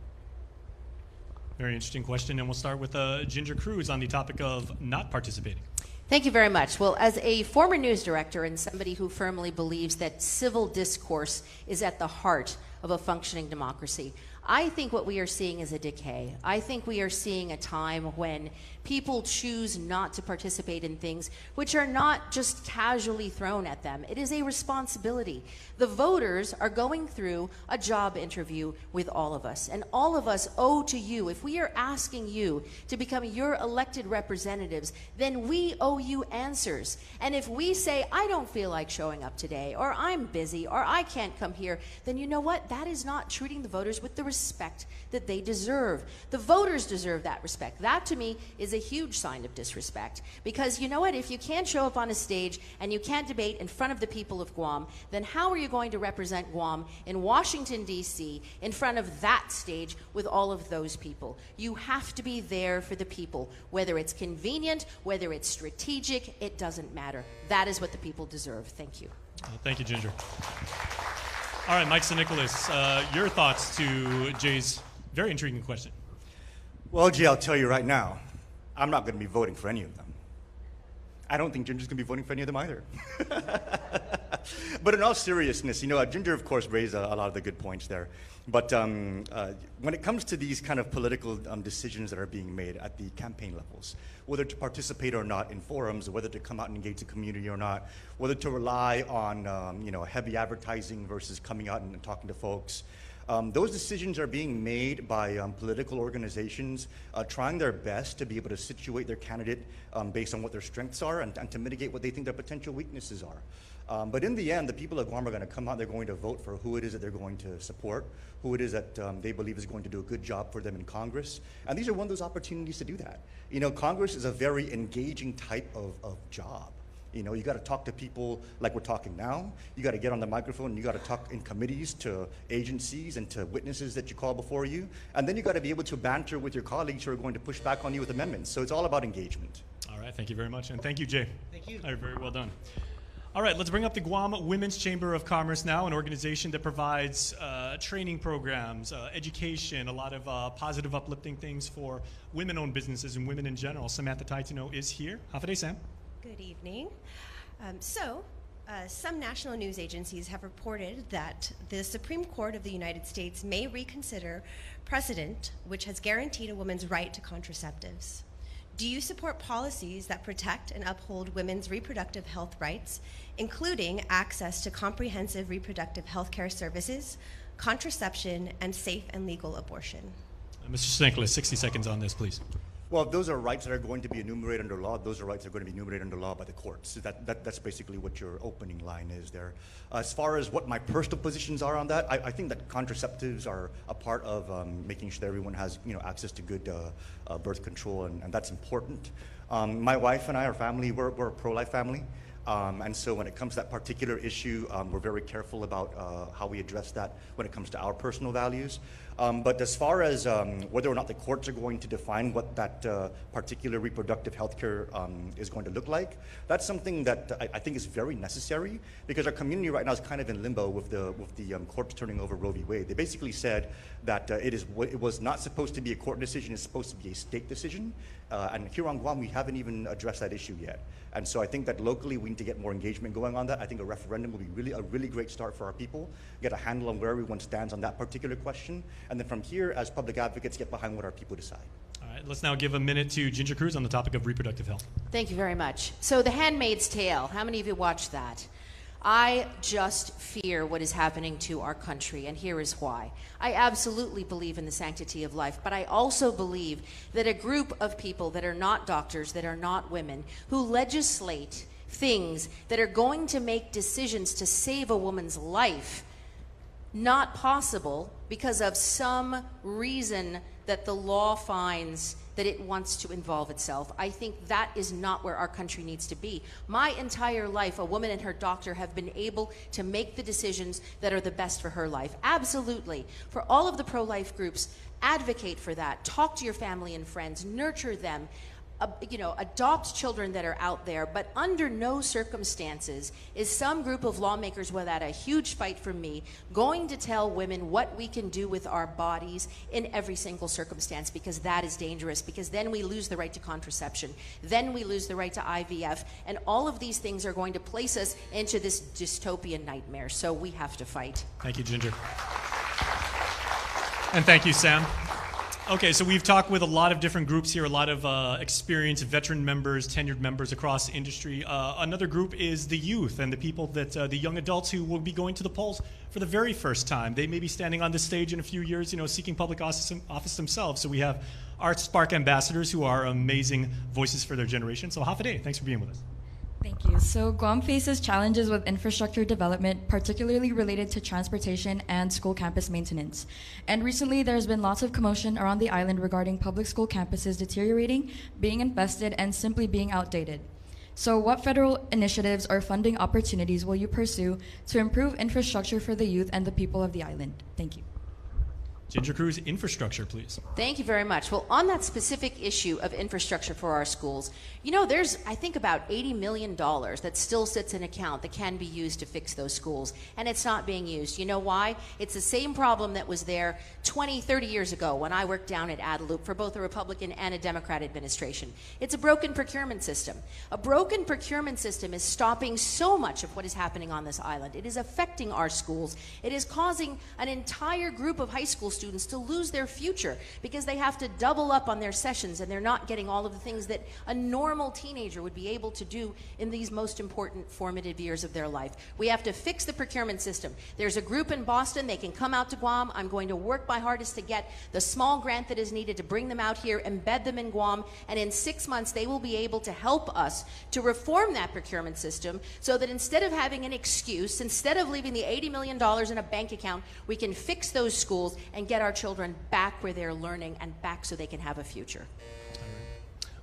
Very interesting question, and we'll start with Ginger Cruz on the topic of not participating. Thank you very much. Well, as a former news director and somebody who firmly believes that civil discourse is at the heart of a functioning democracy, I think what we are seeing is a decay. I think we are seeing a time when people choose not to participate in things which are not just casually thrown at them. It is a responsibility. The voters are going through a job interview with all of us, and all of us owe to you. If we are asking you to become your elected representatives, then we owe you answers. And if we say, I don't feel like showing up today, or I'm busy, or I can't come here, then you know what? That is not treating the voters with the respect that they deserve. The voters deserve that respect. That, to me, is a huge sign of disrespect. Because you know what? If you can't show up on a stage and you can't debate in front of the people of Guam, then how are you going to represent Guam in Washington, D.C., in front of that stage with all of those people? You have to be there for the people. Whether it's convenient, whether it's strategic, it doesn't matter. That is what the people deserve. Thank you. Thank you, Ginger. All right, Mike St. Nicholas, your thoughts to Jay's very intriguing question. Well, Jay, I'll tell you right now, I'm not going to be voting for any of them. I don't think Ginger's going to be voting for any of them either. But in all seriousness, Ginger, of course, raised a lot of the good points there. But when it comes to these kind of political decisions that are being made at the campaign levels, whether to participate or not in forums, whether to come out and engage the community or not, whether to rely on heavy advertising versus coming out and talking to folks, those decisions are being made by political organizations trying their best to be able to situate their candidate based on what their strengths are and to mitigate what they think their potential weaknesses are. But in the end, the people of Guam are going to come out, they're going to vote for who it is that they're going to support, who it is that they believe is going to do a good job for them in Congress. And these are one of those opportunities to do that. Congress is a very engaging type of job. You got to talk to people like we're talking now. You got to get on the microphone. You got to talk in committees to agencies and to witnesses that you call before you. And then you got to be able to banter with your colleagues who are going to push back on you with amendments. So it's all about engagement. All right, thank you very much. And thank you, Jay. Thank you. All right, very well done. All right, let's bring up the Guam Women's Chamber of Commerce now, an organization that provides training programs, education, a lot of positive, uplifting things for women-owned businesses and women in general. Samantha Taitino is here. Hafide, Sam. Good evening. Some national news agencies have reported that the Supreme Court of the United States may reconsider precedent which has guaranteed a woman's right to contraceptives. Do you support policies that protect and uphold women's reproductive health rights, including access to comprehensive reproductive health care services, contraception, and safe and legal abortion? Mr. St. Nicholas, 60 seconds on this, please. Well, if those are rights that are going to be enumerated under law, those are rights that are going to be enumerated under law by the courts. So that's basically what your opening line is there. As far as what my personal positions are on that, I think that contraceptives are a part of making sure that everyone has access to good birth control, and that's important. My wife and I, our family, we're a pro-life family. And so when it comes to that particular issue, we're very careful about how we address that when it comes to our personal values. But as far as whether or not the courts are going to define what that particular reproductive health care is going to look like, that's something that I think is very necessary, because our community right now is kind of in limbo with the courts turning over Roe v. Wade. They basically said that it was not supposed to be a court decision, it's supposed to be a state decision. And here on Guam, we haven't even addressed that issue yet. And so I think that locally we need to get more engagement going on that. I think a referendum would be a really great start for our people, get a handle on where everyone stands on that particular question, and then from here, as public advocates, get behind what our people decide. All right, let's now give a minute to Ginger Cruz on the topic of reproductive health. Thank you very much. So The Handmaid's Tale, how many of you watched that? I just fear what is happening to our country, and here is why. I absolutely believe in the sanctity of life, but I also believe that a group of people that are not doctors, that are not women, who legislate things that are going to make decisions to save a woman's life not possible because of some reason that the law finds that it wants to involve itself. I think that is not where our country needs to be. My entire life, a woman and her doctor have been able to make the decisions that are the best for her life. Absolutely. For all of the pro-life groups, advocate for that. Talk to your family and friends. Nurture them. Adopt children that are out there, but under no circumstances is some group of lawmakers without a huge fight from me going to tell women what we can do with our bodies in every single circumstance, because that is dangerous, because then we lose the right to contraception, then we lose the right to IVF, and all of these things are going to place us into this dystopian nightmare, so we have to fight. Thank you, Ginger. And thank you, Sam. Okay, so we've talked with a lot of different groups here, a lot of experienced veteran members, tenured members across industry. Another group is the youth and the people that, the young adults who will be going to the polls for the very first time. They may be standing on this stage in a few years, seeking public office themselves. So we have our Spark ambassadors who are amazing voices for their generation. So Hafide, thanks for being with us. Thank you. So Guam faces challenges with infrastructure development, particularly related to transportation and school campus maintenance. And recently, there's been lots of commotion around the island regarding public school campuses deteriorating, being infested, and simply being outdated. So what federal initiatives or funding opportunities will you pursue to improve infrastructure for the youth and the people of the island? Thank you. Ginger Cruz, infrastructure, please. Thank you very much. Well, on that specific issue of infrastructure for our schools, there's, I think, about $80 million that still sits in account that can be used to fix those schools, and it's not being used. You know why? It's the same problem that was there 20, 30 years ago when I worked down at Adelup for both a Republican and a Democrat administration. It's a broken procurement system. A broken procurement system is stopping so much of what is happening on this island. It is affecting our schools. It is causing an entire group of high school students to lose their future because they have to double up on their sessions and they're not getting all of the things that a normal teenager would be able to do in these most important formative years of their life. We have to fix the procurement system. There's a group in Boston. They can come out to Guam. I'm going to work my hardest to get the small grant that is needed to bring them out here, embed them in Guam, and in 6 months they will be able to help us to reform that procurement system so that instead of having an excuse, instead of leaving the $80 million in a bank account, we can fix those schools and get our children back where they're learning and back so they can have a future.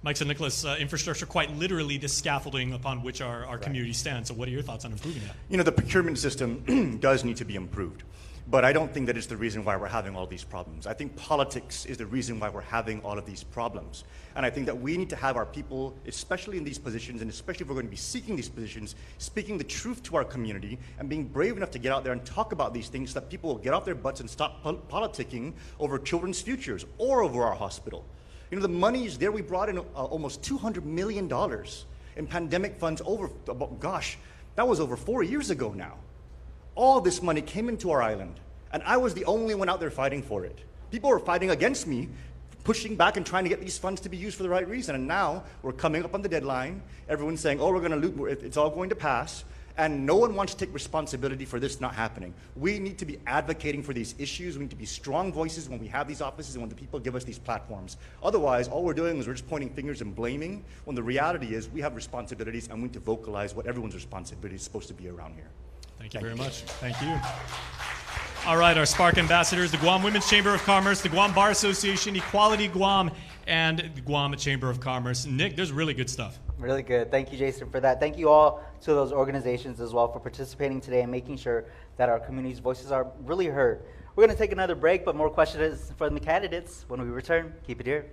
Mike St. Nicholas, infrastructure, quite literally the scaffolding upon which our community stands. So what are your thoughts on improving that? The procurement system does need to be improved. But I don't think that is the reason why we're having all these problems. I think politics is the reason why we're having all of these problems. And I think that we need to have our people, especially in these positions, and especially if we're going to be seeking these positions, speaking the truth to our community and being brave enough to get out there and talk about these things so that people will get off their butts and stop politicking over children's futures or over our hospital. The money is there. We brought in almost $200 million in pandemic funds that was over 4 years ago now. All this money came into our island, and I was the only one out there fighting for it. People were fighting against me, pushing back and trying to get these funds to be used for the right reason. And now we're coming up on the deadline. Everyone's saying, we're going to loot, it's all going to pass. And no one wants to take responsibility for this not happening. We need to be advocating for these issues. We need to be strong voices when we have these offices and when the people give us these platforms. Otherwise, all we're doing is we're just pointing fingers and blaming, when the reality is we have responsibilities and we need to vocalize what everyone's responsibility is supposed to be around here. Thank you very much. Thank you. All right, our Spark ambassadors, the Guam Women's Chamber of Commerce, the Guam Bar Association, Equality Guam, and the Guam Chamber of Commerce. Nick, there's really good stuff. Really good. Thank you, Jason, for that. Thank you all to those organizations as well for participating today and making sure that our community's voices are really heard. We're going to take another break, but more questions from the candidates when we return. Keep it here.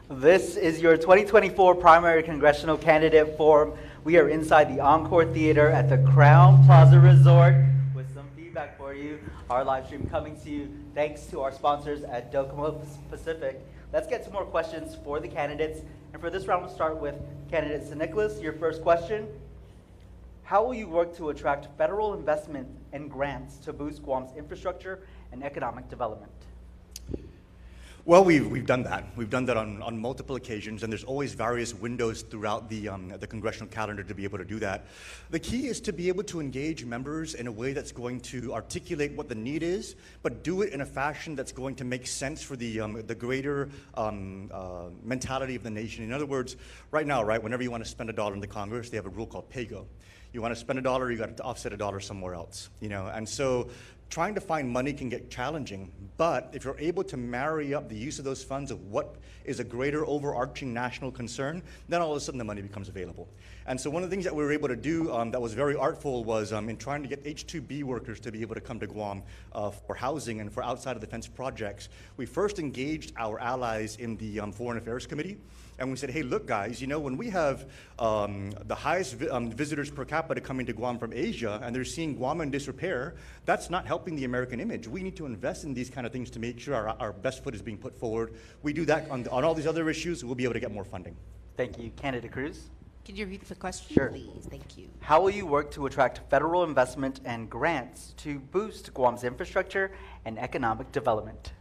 This is your 2024 primary congressional candidate forum. We are inside the Encore Theater at the Crown Plaza Resort with some feedback for you. Our live stream coming to you thanks to our sponsors at Docomo Pacific. Let's get to more questions for the candidates. And for this round, we'll start with candidate St. Nicholas. Your first question: how will you work to attract federal investment and grants to boost Guam's infrastructure and economic development? Well, we've done that. We've done that on multiple occasions, and there's always various windows throughout the congressional calendar to be able to do that. The key is to be able to engage members in a way that's going to articulate what the need is, but do it in a fashion that's going to make sense for the greater mentality of the nation. In other words, right now, whenever you want to spend $1 in the Congress, they have a rule called pay-go. You want to spend $1, you got to offset $1 somewhere else, and so trying to find money can get challenging, but if you're able to marry up the use of those funds of what is a greater overarching national concern, then all of a sudden the money becomes available. And so one of the things that we were able to do that was very artful was in trying to get H-2B workers to be able to come to Guam for housing and for outside of the fence projects. We first engaged our allies in the Foreign Affairs Committee, and we said, hey, look, guys, when we have the highest visitors per capita coming to Guam from Asia, and they're seeing Guam in disrepair, that's not helping the American image. We need to invest in these kind of things to make sure our best foot is being put forward. We do that on all these other issues, we'll be able to get more funding. Thank you. Candidate Cruz? Can you repeat the question, Sure. please? Thank you. How will you work to attract federal investment and grants to boost Guam's infrastructure and economic development?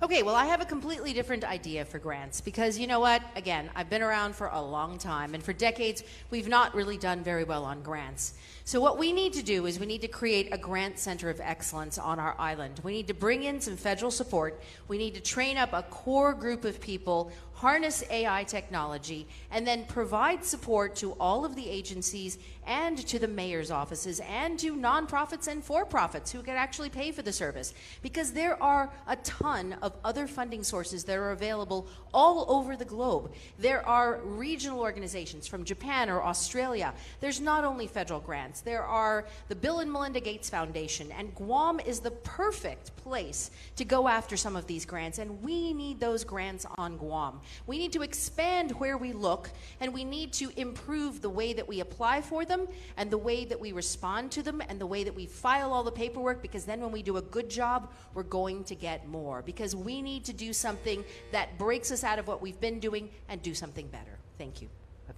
Okay, well, I have a completely different idea for grants because you know what? Again, I've been around for a long time, and for decades, we've not really done very well on grants. So what we need to do is we need to create a grant center of excellence on our island. We need to bring in some federal support. We need to train up a core group of people, harness AI technology, and then provide support to all of the agencies and to the mayor's offices and to nonprofits and for-profits who can actually pay for the service. Because there are a ton of other funding sources that are available all over the globe. There are regional organizations from Japan or Australia. There's not only federal grants. There are the Bill and Melinda Gates Foundation, and Guam is the perfect place to go after some of these grants, and we need those grants on Guam. We need to expand where we look, and we need to improve the way that we apply for them and the way that we respond to them and the way that we file all the paperwork, because then when we do a good job, we're going to get more, because we need to do something that breaks us out of what we've been doing and do something better. Thank you.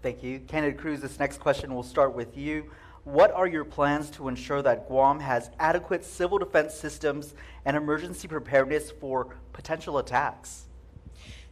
Thank you. Candidate Cruz, this next question will start with you. What are your plans to ensure that Guam has adequate civil defense systems and emergency preparedness for potential attacks?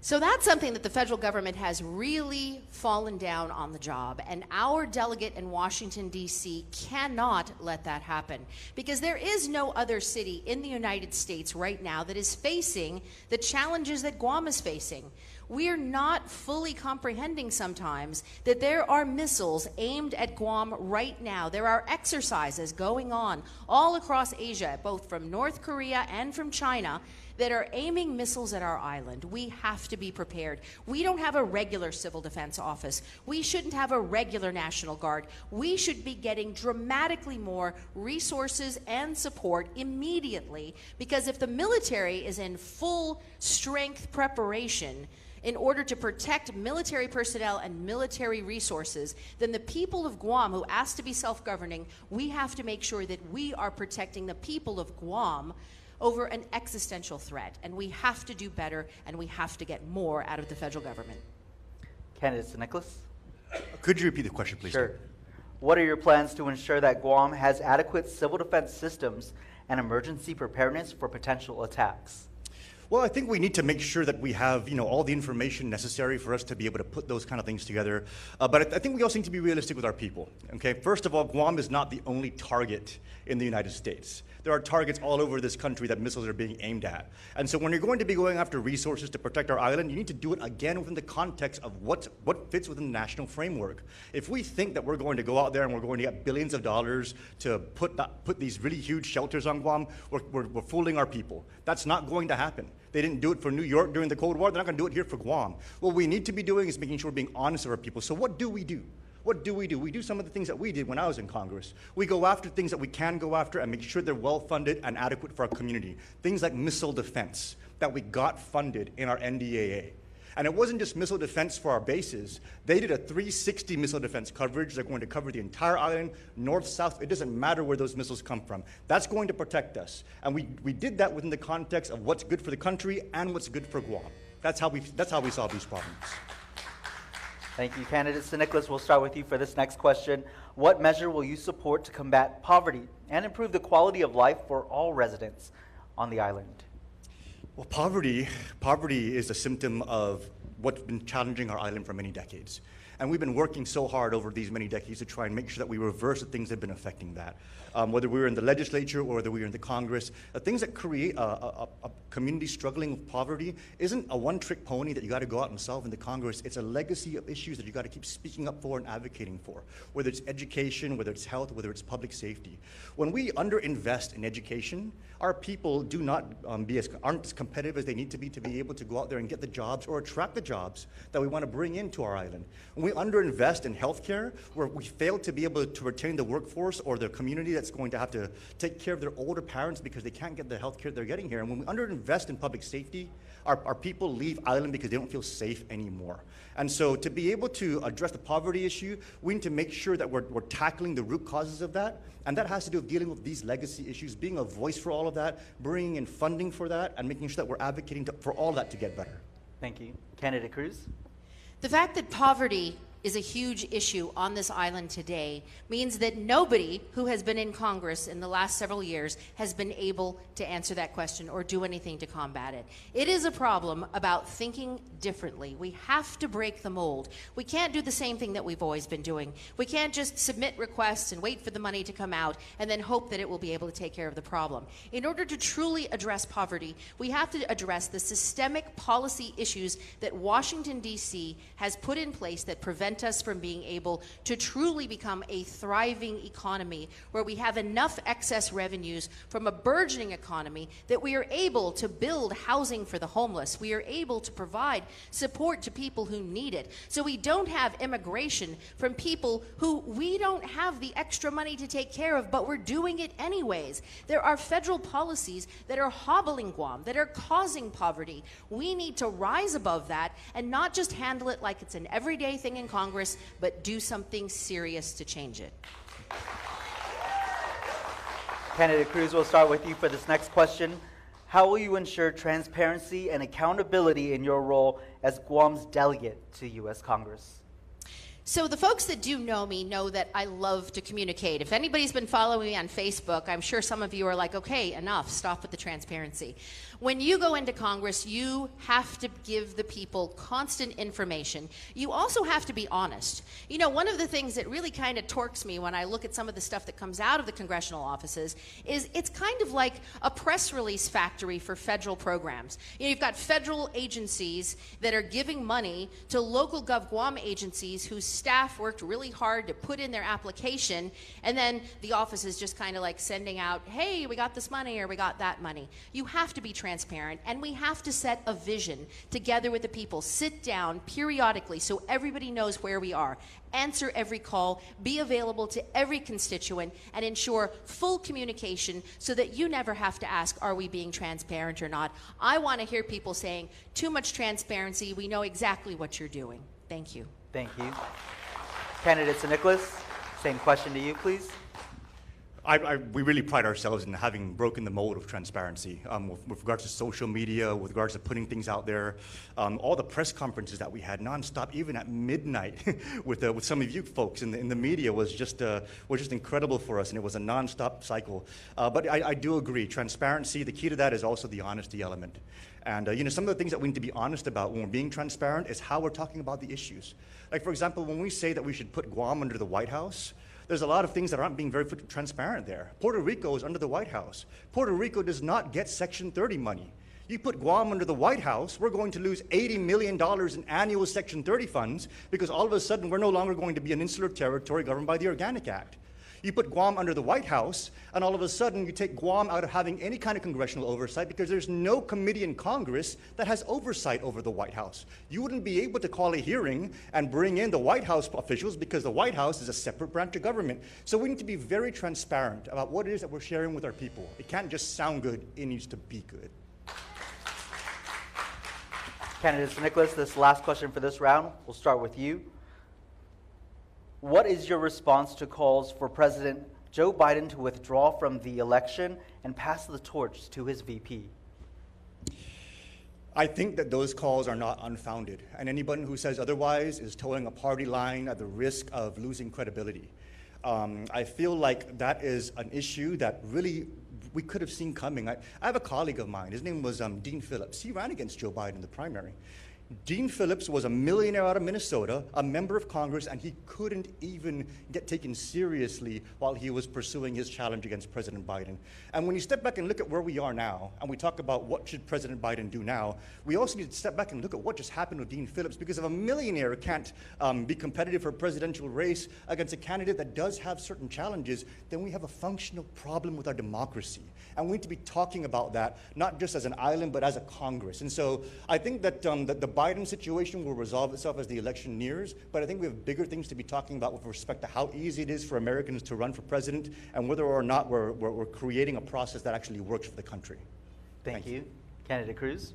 So that's something that the federal government has really fallen down on the job, and our delegate in Washington, D.C. cannot let that happen, because there is no other city in the United States right now that is facing the challenges that Guam is facing. We're not fully comprehending sometimes that there are missiles aimed at Guam right now. There are exercises going on all across Asia, both from North Korea and from China, that are aiming missiles at our island. We have to be prepared. We don't have a regular civil defense office. We shouldn't have a regular National Guard. We should be getting dramatically more resources and support immediately, because if the military is in full strength preparation in order to protect military personnel and military resources, then the people of Guam who ask to be self-governing, we have to make sure that we are protecting the people of Guam over an existential threat. And we have to do better, and we have to get more out of the federal government. Candidate St. Nicholas? Could you repeat the question, please? Sure. What are your plans to ensure that Guam has adequate civil defense systems and emergency preparedness for potential attacks? Well, I think we need to make sure that we have, all the information necessary for us to be able to put those kind of things together. But I think we also need to be realistic with our people. Okay, first of all, Guam is not the only target in the United States. There are targets all over this country that missiles are being aimed at. And so when you're going to be going after resources to protect our island, you need to do it again within the context of what fits within the national framework. If we think that we're going to go out there and we're going to get billions of dollars to put these really huge shelters on Guam, we're fooling our people. That's not going to happen. They didn't do it for New York during the Cold War. They're not going to do it here for Guam. What we need to be doing is making sure we're being honest with our people. So what do we do? What do? We do some of the things that we did when I was in Congress. We go after things that we can go after and make sure they're well-funded and adequate for our community. Things like missile defense that we got funded in our NDAA. And it wasn't just missile defense for our bases. They did a 360 missile defense coverage. They're going to cover the entire island, north, south. It doesn't matter where those missiles come from. That's going to protect us. And we did that within the context of what's good for the country and what's good for Guam. That's how we solve these problems. Thank you, candidate Sir Nicholas. We'll start with you for this next question. What measure will you support to combat poverty and improve the quality of life for all residents on the island? Well, poverty is a symptom of what's been challenging our island for many decades. And we've been working so hard over these many decades to try and make sure that we reverse the things that have been affecting that. Whether we're in the legislature or whether we're in the Congress, the things that create a community struggling with poverty isn't a one-trick pony that you got to go out and solve in the Congress. It's a legacy of issues that you got to keep speaking up for and advocating for, whether it's education, whether it's health, whether it's public safety. When we underinvest in education, our people do not aren't as competitive as they need to be able to go out there and get the jobs or attract the jobs that we want to bring into our island. When we underinvest in healthcare, where we fail to be able to retain the workforce or the community that's going to have to take care of their older parents because they can't get the healthcare they're getting here. And when we underinvest in public safety, our people leave island because they don't feel safe anymore. And so to be able to address the poverty issue, we need to make sure that we're tackling the root causes of that. And that has to do with dealing with these legacy issues, being a voice for all of that, bringing in funding for that, and making sure that we're advocating for all that to get better. Thank you. Candidate Cruz? The fact that poverty is a huge issue on this island today means that nobody who has been in Congress in the last several years has been able to answer that question or do anything to combat it. It is a problem about thinking differently. We have to break the mold. We can't do the same thing that we've always been doing. We can't just submit requests and wait for the money to come out and then hope that it will be able to take care of the problem. In order to truly address poverty, we have to address the systemic policy issues that Washington, D.C. has put in place that prevent us from being able to truly become a thriving economy where we have enough excess revenues from a burgeoning economy that we are able to build housing for the homeless. We are able to provide support to people who need it. So we don't have immigration from people who we don't have the extra money to take care of, but we're doing it anyways. There are federal policies that are hobbling Guam, that are causing poverty. We need to rise above that and not just handle it like it's an everyday thing in Congress, but do something serious to change it. Candidate Cruz, we'll start with you for this next question. How will you ensure transparency and accountability in your role as Guam's delegate to U.S. Congress? So the folks that do know me know that I love to communicate. If anybody's been following me on Facebook, I'm sure some of you are like, okay, enough, stop with the transparency. When you go into Congress, you have to give the people constant information. You also have to be honest. You know, one of the things that really kind of torques me when I look at some of the stuff that comes out of the congressional offices is it's kind of like a press release factory for federal programs. You know, you've got federal agencies that are giving money to local GovGuam agencies whose staff worked really hard to put in their application, and then the office is just kind of like sending out, hey, we got this money or we got that money. You have to be transparent, and we have to set a vision together with the people. Sit down periodically so everybody knows where we are. Answer every call, be available to every constituent, and ensure full communication so that you never have to ask, are we being transparent or not? I want to hear people saying, too much transparency, we know exactly what you're doing. Thank you. Thank you. Candidate Sir Nicholas, same question to you, please. We really pride ourselves in having broken the mold of transparency with regards to social media, with regards to putting things out there. All the press conferences that we had nonstop, even at midnight, with some of you folks in the media was just incredible for us, and it was a nonstop cycle. But I do agree, transparency. The key to that is also the honesty element. And you know, some of the things that we need to be honest about when we're being transparent is how we're talking about the issues. Like, for example, when we say that we should put Guam under the White House, there's a lot of things that aren't being very transparent there. Puerto Rico is under the White House. Puerto Rico does not get Section 30 money. You put Guam under the White House, we're going to lose $80 million in annual Section 30 funds because all of a sudden we're no longer going to be an insular territory governed by the Organic Act. You put Guam under the White House, and all of a sudden you take Guam out of having any kind of congressional oversight because there's no committee in Congress that has oversight over the White House. You wouldn't be able to call a hearing and bring in the White House officials because the White House is a separate branch of government. So we need to be very transparent about what it is that we're sharing with our people. It can't just sound good, it needs to be good. Candidate Sir Nicholas, this last question for this round, we'll start with you. What is your response to calls for President Joe Biden to withdraw from the election and pass the torch to his VP? I think that those calls are not unfounded, and anyone who says otherwise is towing a party line at the risk of losing credibility. I feel like that is an issue that really we could have seen coming. I have a colleague of mine, his name was Dean Phillips. He ran against Joe Biden in the primary. Dean Phillips was a millionaire out of Minnesota, a member of Congress, and he couldn't even get taken seriously while he was pursuing his challenge against President Biden. And when you step back and look at where we are now, and we talk about what should President Biden do now, we also need to step back and look at what just happened with Dean Phillips, because if a millionaire can't be competitive for a presidential race against a candidate that does have certain challenges, then we have a functional problem with our democracy. And we need to be talking about that, not just as an island, but as a Congress. And so I think that the Biden situation will resolve itself as the election nears, but I think we have bigger things to be talking about with respect to how easy it is for Americans to run for president and whether or not we're creating a process that actually works for the country. Thank you. Candidate Cruz?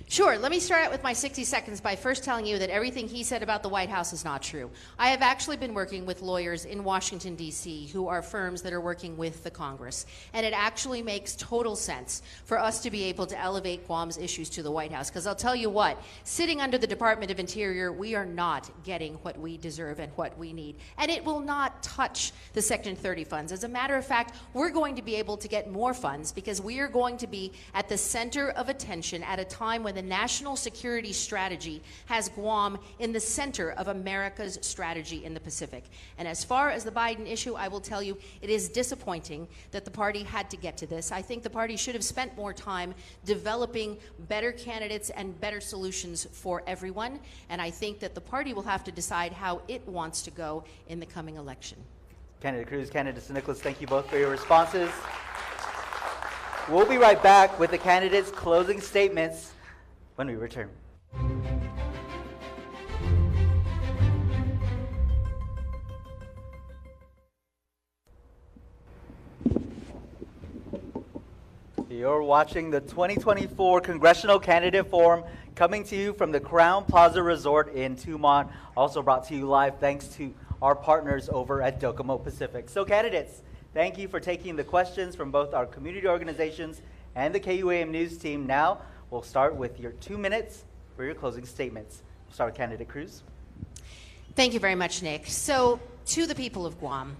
Sure. Let me start out with my 60 seconds by first telling you that everything he said about the White House is not true. I have actually been working with lawyers in Washington, D.C., who are firms that are working with the Congress. And it actually makes total sense for us to be able to elevate Guam's issues to the White House. Because I'll tell you what, sitting under the Department of Interior, we are not getting what we deserve and what we need. And it will not touch the Section 30 funds. As a matter of fact, we're going to be able to get more funds because we are going to be at the center of attention at a time when the national security strategy has Guam in the center of America's strategy in the Pacific. And as far as the Biden issue, I will tell you, it is disappointing that the party had to get to this. I think the party should have spent more time developing better candidates and better solutions for everyone. And I think that the party will have to decide how it wants to go in the coming election. Candidate Cruz, Candidate Nicholas, thank you both for your responses. We'll be right back with the candidates' closing statements when we return. You're watching the 2024 Congressional Candidate Forum coming to you from the Crown Plaza Resort in Tumon, also brought to you live thanks to our partners over at Docomo Pacific. So candidates, thank you for taking the questions from both our community organizations and the KUAM News team. Now, we'll start with your 2 minutes for your closing statements. We'll start with Candidate Cruz. Thank you very much, Nick. So, to the people of Guam,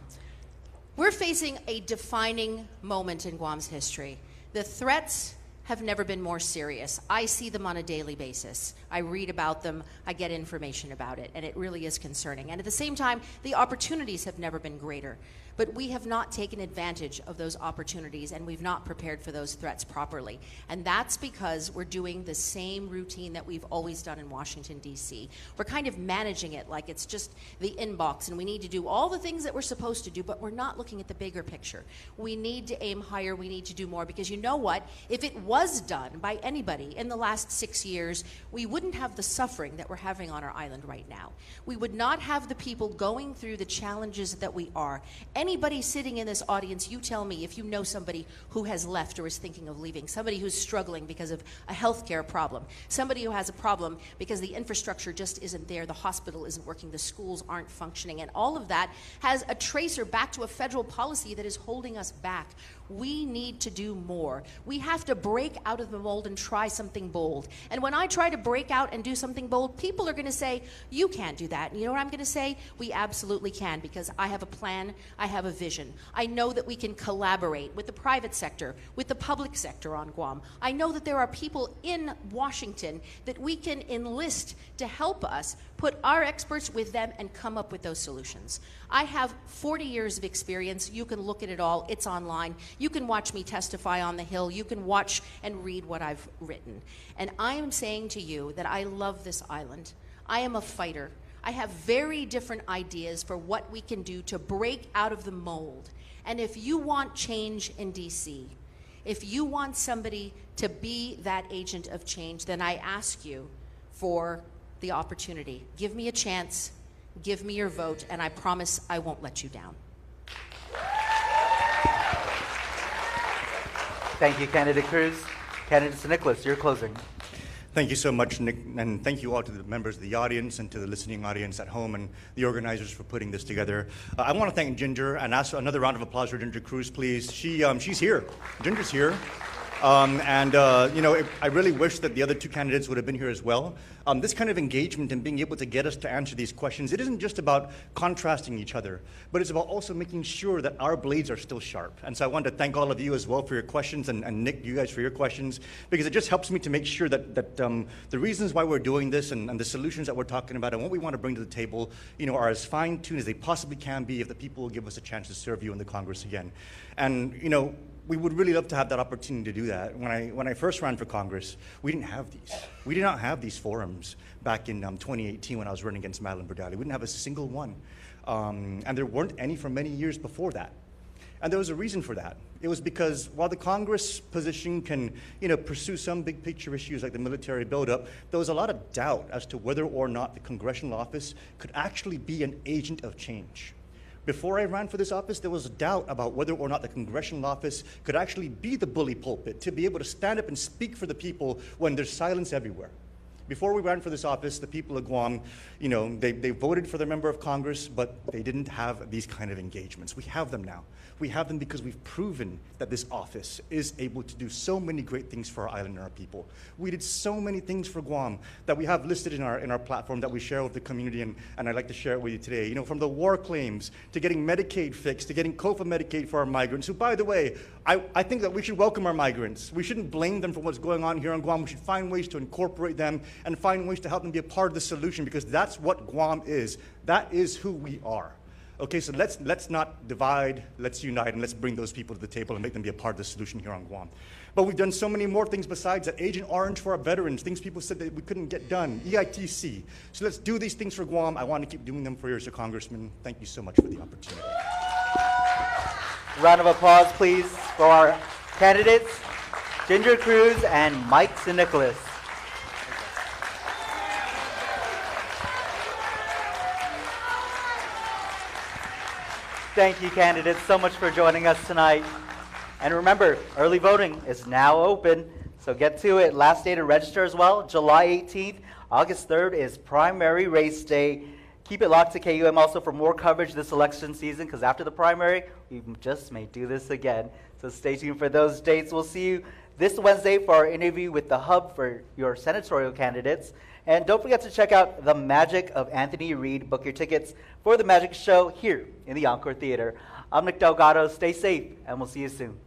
we're facing a defining moment in Guam's history. The threats have never been more serious. I see them on a daily basis. I read about them, I get information about it, and it really is concerning. And at the same time, the opportunities have never been greater. But we have not taken advantage of those opportunities, and we've not prepared for those threats properly. And that's because we're doing the same routine that we've always done in Washington, D.C. We're kind of managing it like it's just the inbox, and we need to do all the things that we're supposed to do, but we're not looking at the bigger picture. We need to aim higher, we need to do more, because you know what? If it was done by anybody in the last 6 years, we wouldn't have the suffering that we're having on our island right now. We would not have the people going through the challenges that we are. Anybody sitting in this audience, you tell me if you know somebody who has left or is thinking of leaving, somebody who's struggling because of a healthcare problem, somebody who has a problem because the infrastructure just isn't there, the hospital isn't working, the schools aren't functioning, and all of that has a tracer back to a federal policy that is holding us back. We need to do more. We have to break out of the mold and try something bold. And when I try to break out and do something bold, people are going to say, you can't do that. And you know what I'm going to say? We absolutely can, because I have a plan, I have a vision. I know that we can collaborate with the private sector, with the public sector on Guam. I know that there are people in Washington that we can enlist to help us put our experts with them and come up with those solutions. I have 40 years of experience. You can look at it all. It's online. You can watch me testify on the Hill. You can watch and read what I've written. And I am saying to you that I love this island. I am a fighter. I have very different ideas for what we can do to break out of the mold. And if you want change in DC, if you want somebody to be that agent of change, then I ask you for the opportunity. Give me a chance, give me your vote, and I promise I won't let you down. Thank you, Candidate Cruz. Candidate Nicholas, your closing. Thank you so much, Nick, and thank you all to the members of the audience and to the listening audience at home and the organizers for putting this together. I want to thank Ginger and ask another round of applause for Ginger Cruz, please. She's here. Ginger's here. I really wish that the other two candidates would have been here as well. This kind of engagement and being able to get us to answer these questions, it isn't just about contrasting each other, but it's about also making sure that our blades are still sharp. And so I wanted to thank all of you as well for your questions, and Nick, you guys for your questions, because it just helps me to make sure that the reasons why we're doing this and the solutions that we're talking about and what we want to bring to the table, are as fine-tuned as they possibly can be if the people will give us a chance to serve you in the Congress again. And, we would really love to have that opportunity to do that. When I first ran for Congress, we didn't have these. We did not have these forums back in 2018 when I was running against Madeline Burdali. We didn't have a single one. And there weren't any for many years before that. And there was a reason for that. It was because while the Congress position can, pursue some big picture issues like the military buildup, there was a lot of doubt as to whether or not the congressional office could actually be an agent of change. Before I ran for this office, there was a doubt about whether or not the congressional office could actually be the bully pulpit, to be able to stand up and speak for the people when there's silence everywhere. Before we ran for this office, the people of Guam, they voted for their member of Congress, but they didn't have these kind of engagements. We have them now. We have them because we've proven that this office is able to do so many great things for our island and our people. We did so many things for Guam that we have listed in our platform that we share with the community, and I'd like to share it with you today. From the war claims, to getting Medicaid fixed, to getting COFA Medicaid for our migrants, who, by the way, I think that we should welcome our migrants. We shouldn't blame them for what's going on here on Guam. We should find ways to incorporate them and find ways to help them be a part of the solution, because that's what Guam is. That is who we are. Okay, so let's not divide, let's unite, and let's bring those people to the table and make them be a part of the solution here on Guam. But we've done so many more things besides that. Agent Orange for our veterans, things people said that we couldn't get done. EITC. So let's do these things for Guam. I want to keep doing them for you as a congressman. Thank you so much for the opportunity. Round of applause, please, for our candidates, Ginger Cruz and Mike St. Nicholas. Thank you, candidates, so much for joining us tonight. And remember, early voting is now open, so get to it. Last day to register as well, July 18th. August 3rd is primary race day. Keep it locked to KUAM also for more coverage this election season, because after the primary, we just may do this again. So stay tuned for those dates. We'll see you this Wednesday for our interview with the Hub for your senatorial candidates. And don't forget to check out The Magic of Anthony Reed. Book your tickets for the Magic Show here in the Encore Theater. I'm Nick Delgado. Stay safe, and we'll see you soon.